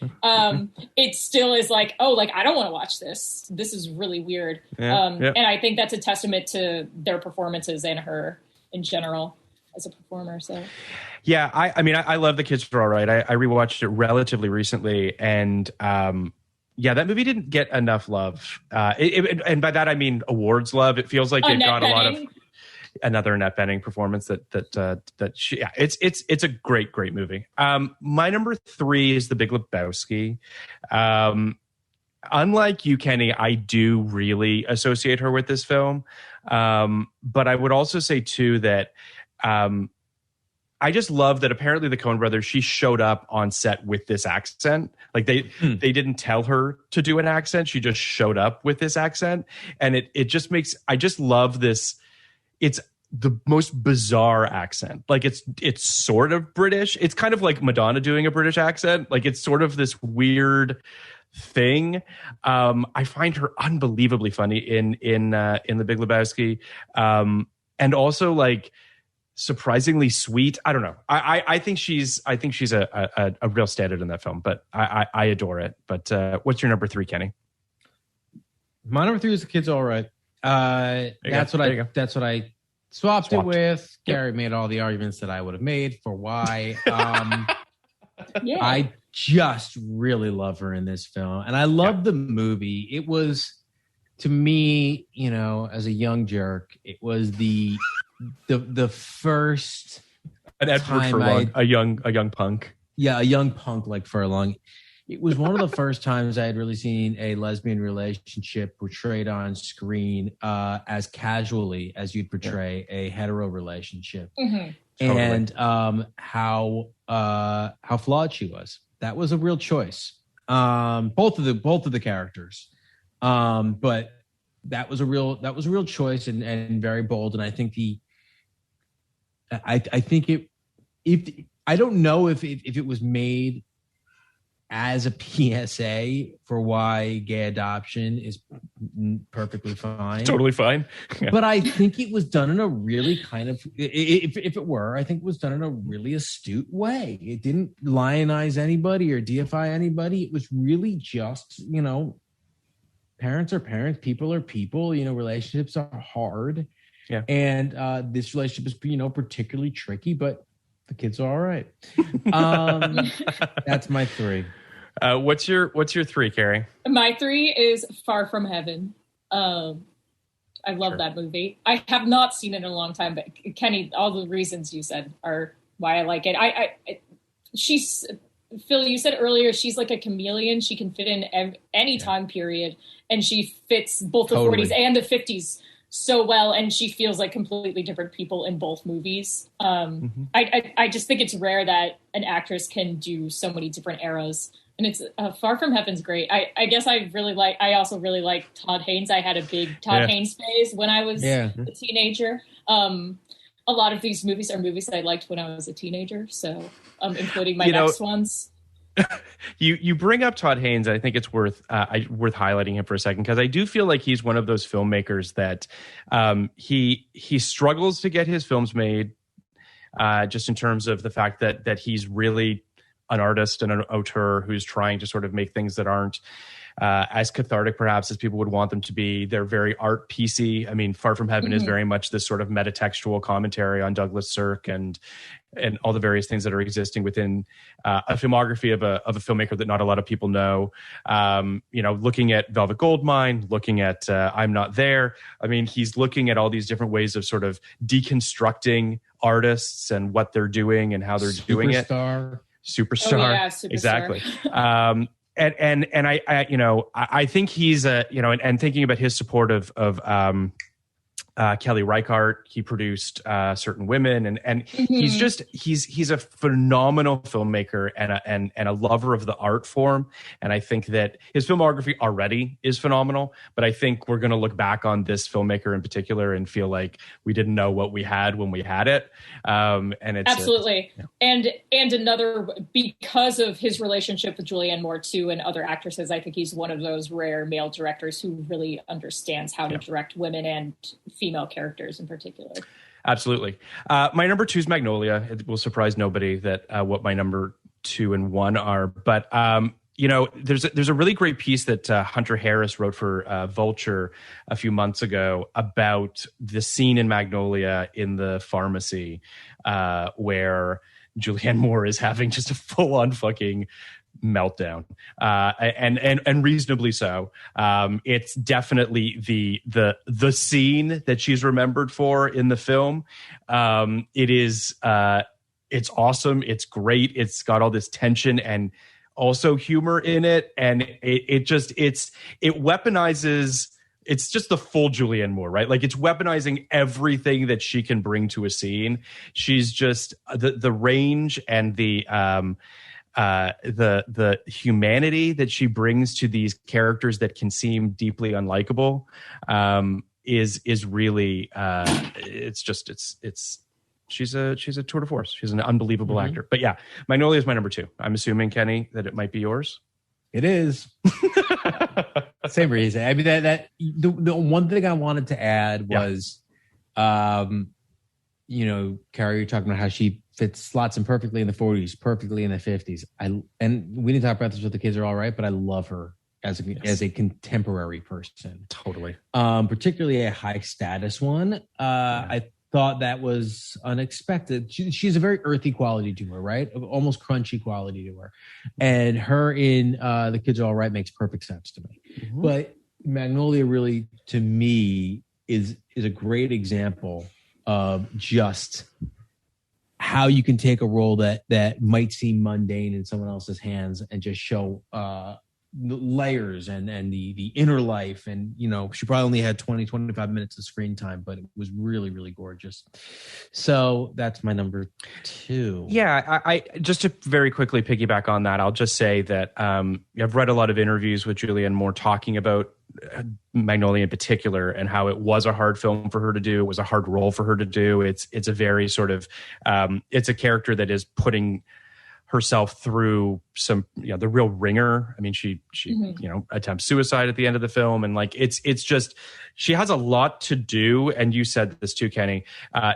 D: It still is like, I don't want to watch this. This is really weird. And I think that's a testament to their performances and her in general as a performer. So
C: yeah, I mean, I love The Kids Are All Right. I rewatched it relatively recently, and that movie didn't get enough love. And by that I mean awards love. It feels like it got a lot of another Annette Bening performance that she. Yeah, it's a great movie. My number 3 is The Big Lebowski. Unlike you, Kenny, I do really associate her with this film, but I would also say too that. I just love that apparently the Coen brothers, she showed up on set with this accent. Like they didn't tell her to do an accent. She just showed up with this accent. And it just makes, I just love this. It's the most bizarre accent. Like it's sort of British. It's kind of like Madonna doing a British accent. Like it's sort of this weird thing. I find her unbelievably funny in The Big Lebowski. And also like, surprisingly sweet. I don't know. I think she's a real standard in that film, but I adore it. But what's your number 3, Kenny?
B: My number 3 is The Kids All Right. That's what I swapped it with. Gary made all the arguments that I would have made for why. I just really love her in this film, and I love the movie. It was, to me, as a young jerk, it was the first
C: an Edward Furlong, a young punk.
B: Yeah, a young punk like Furlong. It was one of the first times I had really seen a lesbian relationship portrayed on screen as casually as you'd portray a hetero relationship, and how flawed she was. That was a real choice. Both of the characters, but that was a real choice and very bold. And I think I don't know if it was made as a PSA for why gay adoption is perfectly fine.
C: Totally fine.
B: Yeah. But I think it was done in a really kind of, if it were, I think it was done in a really astute way. It didn't lionize anybody or deify anybody. It was really just, parents are parents, people are people, relationships are hard.
C: Yeah.
B: And this relationship is, particularly tricky, but the kids are all right. That's my 3.
C: What's your 3, Carrie?
D: My 3 is Far From Heaven. I love that movie. I have not seen it in a long time, but Kenny, all the reasons you said are why I like it. She's Phil, you said earlier, she's like a chameleon. She can fit in any time period, and she fits both the 40s and the 50s so well, and she feels like completely different people in both movies. I just think it's rare that an actress can do so many different eras, and it's Far From Heaven's great. I guess I also really like Todd Haynes. I had a big Todd Haynes phase when I was a teenager. A lot of these movies are movies that I liked when I was a teenager, so including my next ones.
C: You bring up Todd Haynes, and I think it's worth highlighting him for a second, because I do feel like he's one of those filmmakers that he struggles to get his films made, just in terms of the fact that he's really an artist and an auteur who's trying to sort of make things that aren't as cathartic perhaps as people would want them to be. They're very art piecey. I mean, Far From Heaven is very much this sort of metatextual commentary on Douglas Sirk and all the various things that are existing within a filmography of a filmmaker that not a lot of people know. Looking at Velvet Goldmine, looking at I'm Not There. I mean, he's looking at all these different ways of sort of deconstructing artists and what they're doing and how they're doing it. Superstar.
D: Oh, yeah, Superstar.
C: Exactly. And I think he's and thinking about his support of Kelly Reichardt, he produced Certain Women, and he's a phenomenal filmmaker and a lover of the art form. And I think that his filmography already is phenomenal, but I think we're going to look back on this filmmaker in particular and feel like we didn't know what we had when we had it. And it's
D: absolutely. And another, because of his relationship with Julianne Moore too and other actresses, I think he's one of those rare male directors who really understands how to direct women and female characters in particular.
C: Absolutely. My number 2 is Magnolia. It will surprise nobody that what my number 2 and 1 are, but there's a really great piece that Hunter Harris wrote for Vulture a few months ago about the scene in Magnolia in the pharmacy where Julianne Moore is having just a full-on fucking meltdown, and reasonably so. It's definitely the scene that she's remembered for in the film. It is it's awesome. It's great. It's got all this tension and also humor in it, and it weaponizes. It's just the full Julianne Moore, right? Like, it's weaponizing everything that she can bring to a scene. She's just the range and the humanity that she brings to these characters that can seem deeply unlikable is really she's a tour de force. She's an unbelievable actor. But yeah, Magnolia is my number 2. I'm assuming, Kenny, that it might be yours.
B: It is. Same reason. I mean, that the one thing I wanted to add was, Carrie, you're talking about how she slots in perfectly in the 40s, perfectly in the 50s. And we didn't talk about this with the kids are all right, but I love her as a contemporary person.
C: Totally.
B: Particularly a high status one. I thought that was unexpected. She's a very earthy quality to her, right? Almost crunchy quality to her. And her in The Kids Are All Right makes perfect sense to me. Mm-hmm. But Magnolia really, to me, is a great example of just how you can take a role that might seem mundane in someone else's hands and just show layers and the inner life. And she probably only had 20-25 minutes of screen time, but it was really, really gorgeous. So that's my number 2.
C: I just to very quickly piggyback on that, I'll just say that I've read a lot of interviews with Julianne Moore talking about Magnolia in particular and how it was a hard film for her to do. It was a hard role for her to do. It's a very sort of it's a character that is putting herself through some, the real ringer. I mean, she attempts suicide at the end of the film, and like it's just, she has a lot to do. And you said this too, Kenny.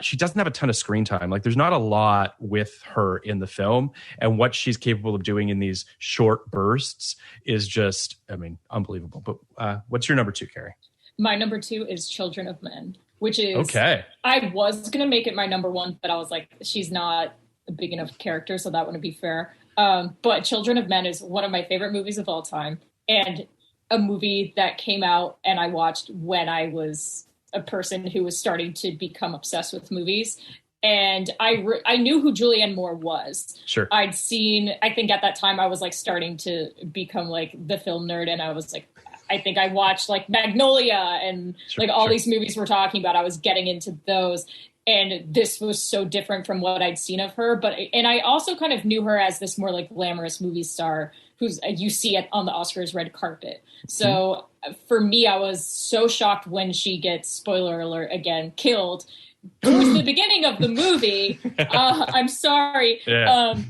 C: She doesn't have a ton of screen time. Like, there's not a lot with her in the film, and what she's capable of doing in these short bursts is just, I mean, unbelievable. But what's your number 2, Carrie?
D: My number 2 is Children of Men, which is
C: okay.
D: I was gonna make it my number 1, but I was like, she's not a big enough character, so that wouldn't be fair. But Children of Men is one of my favorite movies of all time, and a movie that came out and I watched when I was a person who was starting to become obsessed with movies. And I knew who Julianne Moore was.
C: Sure.
D: I'd seen, I think at that time I was like starting to become like the film nerd, and I was like, I think I watched like Magnolia and all these movies we're talking about. I was getting into those. And this was so different from what I'd seen of her. And I also kind of knew her as this more like glamorous movie star who's you see it on the Oscars red carpet. So for me, I was so shocked when she gets, spoiler alert again, killed towards the beginning of the movie. I'm sorry. Yeah.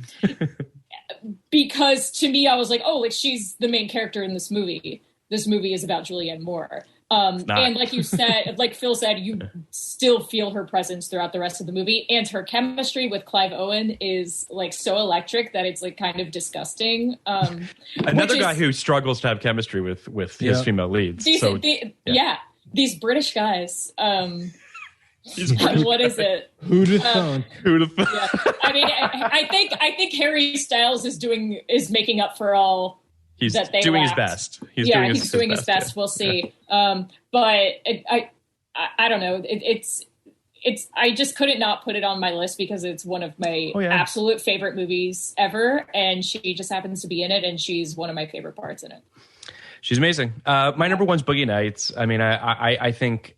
D: Because to me, I was like, oh, like she's the main character in this movie. This movie is about Julianne Moore. And like you said, like Phil said, you still feel her presence throughout the rest of the movie, and her chemistry with Clive Owen is like so electric that it's like kind of disgusting.
C: Another guy who struggles to have chemistry with his female leads.
D: These British guys. What is it?
B: Who'd have thought?
D: Yeah. I mean, I think Harry Styles is making up for all.
C: He's
D: that they
C: doing
D: lacked.
C: his best.
D: He's doing his best. We'll see. But I don't know. It's I just couldn't not put it on my list because it's one of my absolute favorite movies ever, and she just happens to be in it, and she's one of my favorite parts in it.
C: She's amazing. My number one's Boogie Nights. I mean, I think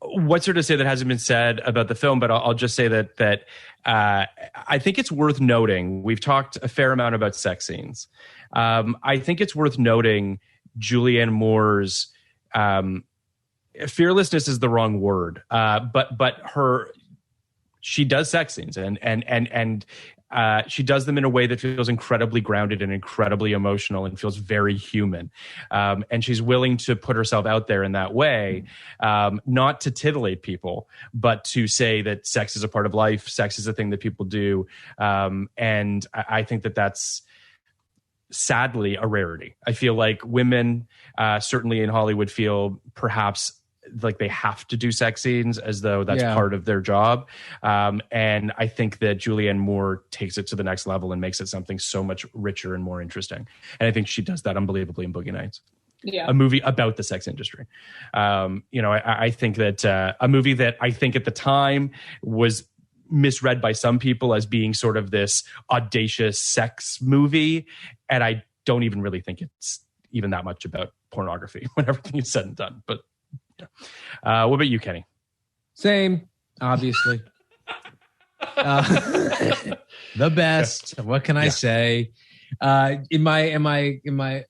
C: what's there to say that hasn't been said about the film, but I'll just say that I think it's worth noting. We've talked a fair amount about sex scenes. I think it's worth noting Julianne Moore's fearlessness is the wrong word, but she does sex scenes and she does them in a way that feels incredibly grounded and incredibly emotional and feels very human. And she's willing to put herself out there in that way, not to titillate people, but to say that sex is a part of life. Sex is a thing that people do. And I think that that's sadly a rarity. I feel like women, certainly in Hollywood, feel perhaps like they have to do sex scenes as though that's part of their job. And I think that Julianne Moore takes it to the next level and makes it something so much richer and more interesting. And I think she does that unbelievably in Boogie Nights. Yeah. A movie about the sex industry. I think that a movie that I think at the time was misread by some people as being sort of this audacious sex movie. And I don't even really think it's even that much about pornography when everything is said and done. But what about you, Kenny?
B: Same, obviously. The best. What can I say? In my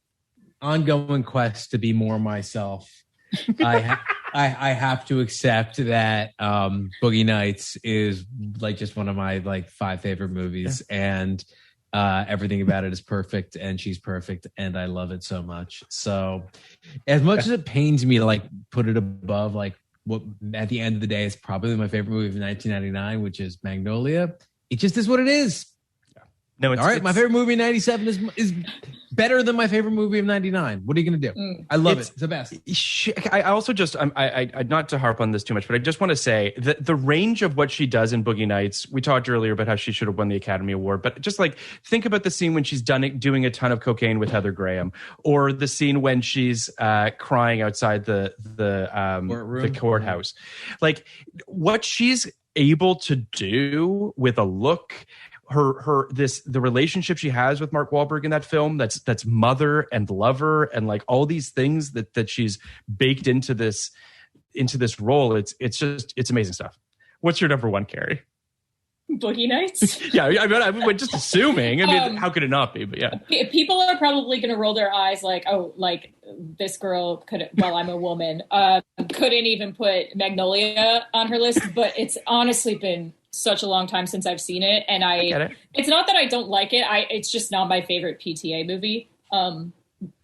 B: ongoing quest to be more myself, I have to accept that Boogie Nights is like just one of my like 5 favorite movies, and everything about it is perfect, and she's perfect, and I love it so much. So as much as it pains me to like put it above like what at the end of the day is probably my favorite movie of 1999, which is Magnolia, it just is what it is. No, all right. My favorite movie in 97 is better than my favorite movie of 99. What are you going to do? I love it. It's the best.
C: I also just, I not to harp on this too much, but I just want to say that the range of what she does in Boogie Nights, we talked earlier about how she should have won the Academy Award, but just like think about the scene when she's doing a ton of cocaine with Heather Graham, or the scene when she's crying outside the courthouse. Like what she's able to do with a look, the relationship she has with Mark Wahlberg in that film, that's mother and lover and like all these things that she's baked into this role. It's amazing stuff. What's your number one, Carrie?
D: Boogie Nights?
C: Yeah, I'm just assuming. I mean, how could it not be? But yeah.
D: People are probably going to roll their eyes like, oh, like this girl I'm a woman, couldn't even put Magnolia on her list, but it's honestly been such a long time since I've seen it, and I get it. It's not that I don't like it. It's just not my favorite PTA movie.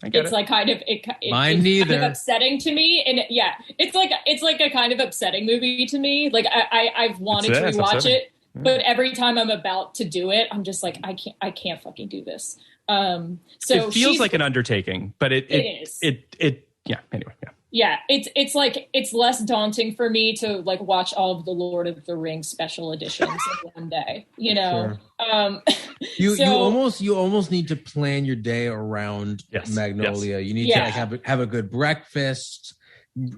D: It's like kind of
B: mine neither.
D: Kind of upsetting to me, and it's like a kind of upsetting movie to me. Like I've wanted to rewatch it, but every time I'm about to do it, I'm just like I can't fucking do this. So
C: it feels like an undertaking, but it is. Anyway.
D: Yeah, it's like it's less daunting for me to like watch all of the Lord of the Rings special editions in one day, you know.
B: Sure. You almost need to plan your day around Magnolia. Yes. You need to like, have a good breakfast,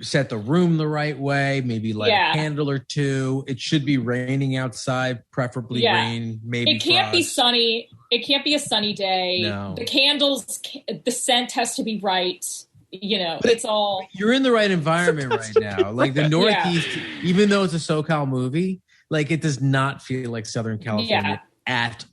B: set the room the right way, maybe light a candle or two. It should be raining outside, preferably rain. Maybe
D: it can't be sunny. It can't be a sunny day.
B: No.
D: The candles, the scent has to be right. You know, but it's all.
B: You're in the right environment right now. Like the Northeast, even though it's a SoCal movie, like it does not feel like Southern California at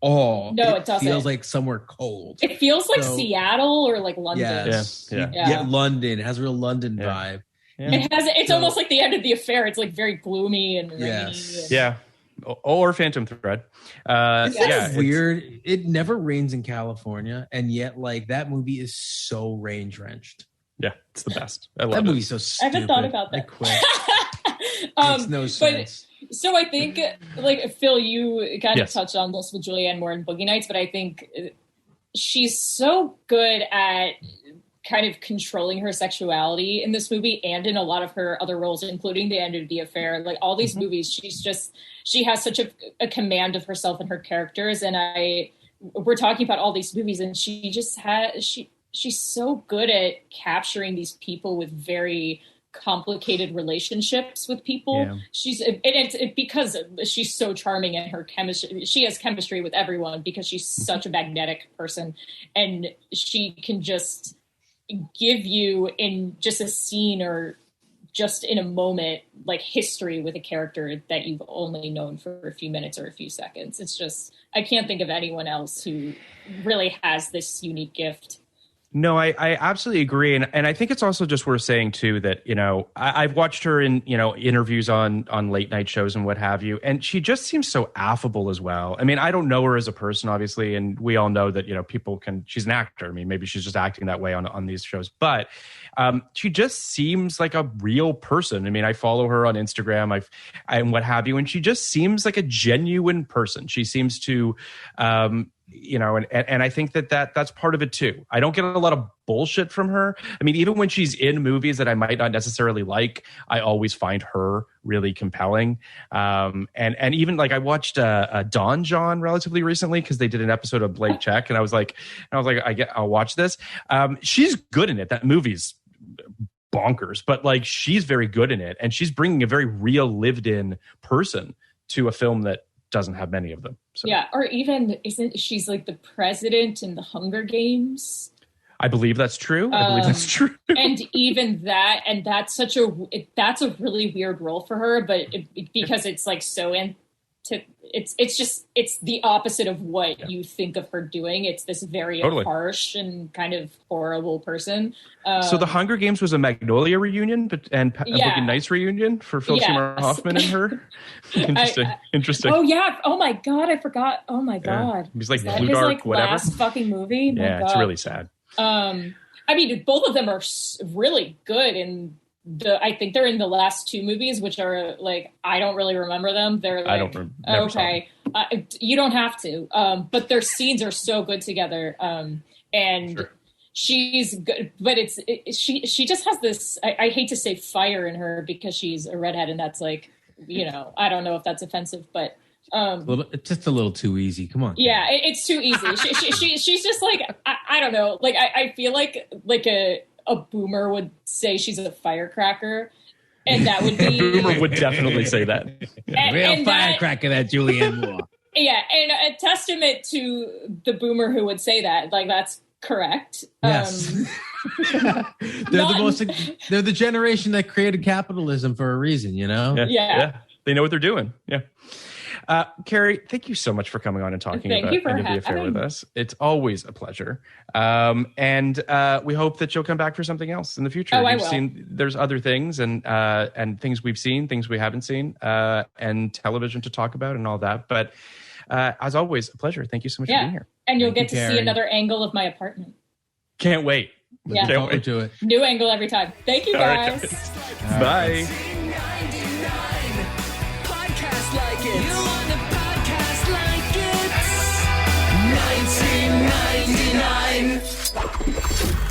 B: all.
D: No, it doesn't.
B: It feels like somewhere cold.
D: It feels like Seattle or like London.
B: Yes. Yeah, London. It has a real London vibe.
D: Yeah. It's almost like the end of The Affair. It's like very gloomy and rainy.
C: Yeah. or Phantom Thread.
B: It's weird. It never rains in California, and yet like that movie is so rain drenched.
C: Yeah, it's the best. I love
B: that
C: it.
B: movie's so stupid.
D: I haven't thought about that.
B: I quit. Makes no sense.
D: So I think, like, Phil, you kind of touched on this with Julianne Moore and Boogie Nights, but I think she's so good at kind of controlling her sexuality in this movie and in a lot of her other roles, including The End of the Affair. Like, all these movies, she has such a command of herself and her characters. And we're talking about all these movies, and she just she's so good at capturing these people with very complicated relationships with people. It's because she's so charming, and her chemistry, she has chemistry with everyone because she's such a magnetic person, and she can just give you in just a scene or just in a moment, like, history with a character that you've only known for a few minutes or a few seconds. It's just, I can't think of anyone else who really has this unique gift.
C: No, I absolutely agree. And I think it's also just worth saying, too, that, you know, I've watched her in, you know, interviews on late night shows and what have you. And she just seems so affable as well. I mean, I don't know her as a person, obviously. And we all know that, you know, she's an actor. I mean, maybe she's just acting that way on these shows. But she just seems like a real person. I mean, I follow her on Instagram and what have you. And she just seems like a genuine person. She seems to you know, and I think that's part of it too. I don't get a lot of bullshit from her. I mean, even when she's in movies that I might not necessarily like, I always find her really compelling. And even like I watched Don John relatively recently because they did an episode of Blake Check, and I was like, I'll watch this. She's good in it. That movie's bonkers, but like she's very good in it, and she's bringing a very real, lived-in person to a film that doesn't have many of them. So.
D: Yeah, or even isn't she's like the president in the Hunger Games?
C: I believe that's true.
D: And even that, and that's a really weird role for her, but because it's like so it's the opposite of what you think of her doing. It's this very harsh and kind of horrible person.
C: So the Hunger Games was a Magnolia reunion and a Boogie Nights reunion for Philip Seymour Hoffman and her. Interesting.
D: Oh yeah. Oh my God, I forgot. Oh my God.
C: Yeah. He's like Blue Dark, whatever.
D: Last fucking movie.
C: Yeah, it's really sad.
D: I mean, both of them are really good in I think they're in the last two movies, which are like, I don't really remember them. They're like,
C: I don't remember. Okay.
D: You don't have to. But their scenes are so good together. And she's good, but she just has this, I hate to say fire in her because she's a redhead, and that's like, you know, I don't know if that's offensive, but
B: it's just a little too easy. Come on.
D: Yeah, it's too easy. She's just like, I don't know. Like, I feel like a boomer would say she's a firecracker, and that would be...
C: A boomer would definitely say that.
B: Real firecracker, that Julianne Moore.
D: Yeah, and a testament to the boomer who would say that. Like, that's correct.
B: Yes. They're the generation that created capitalism for a reason, you know?
C: Yeah. They know what they're doing. Yeah. Carrie, thank you so much for coming on and talking about End of the Affair with us. It's always a pleasure. And we hope that you'll come back for something else in the future.
D: I will.
C: There's other things and things we've seen, things we haven't seen, and television to talk about and all that. But as always, a pleasure. Thank you so much for being here.
D: And you'll get to see another angle of my apartment.
C: Can't wait.
D: Yeah.
C: Can't wait
B: to it.
D: New angle every time. Thank you, guys.
C: Bye.
A: Like it. You want a podcast like it? 1999.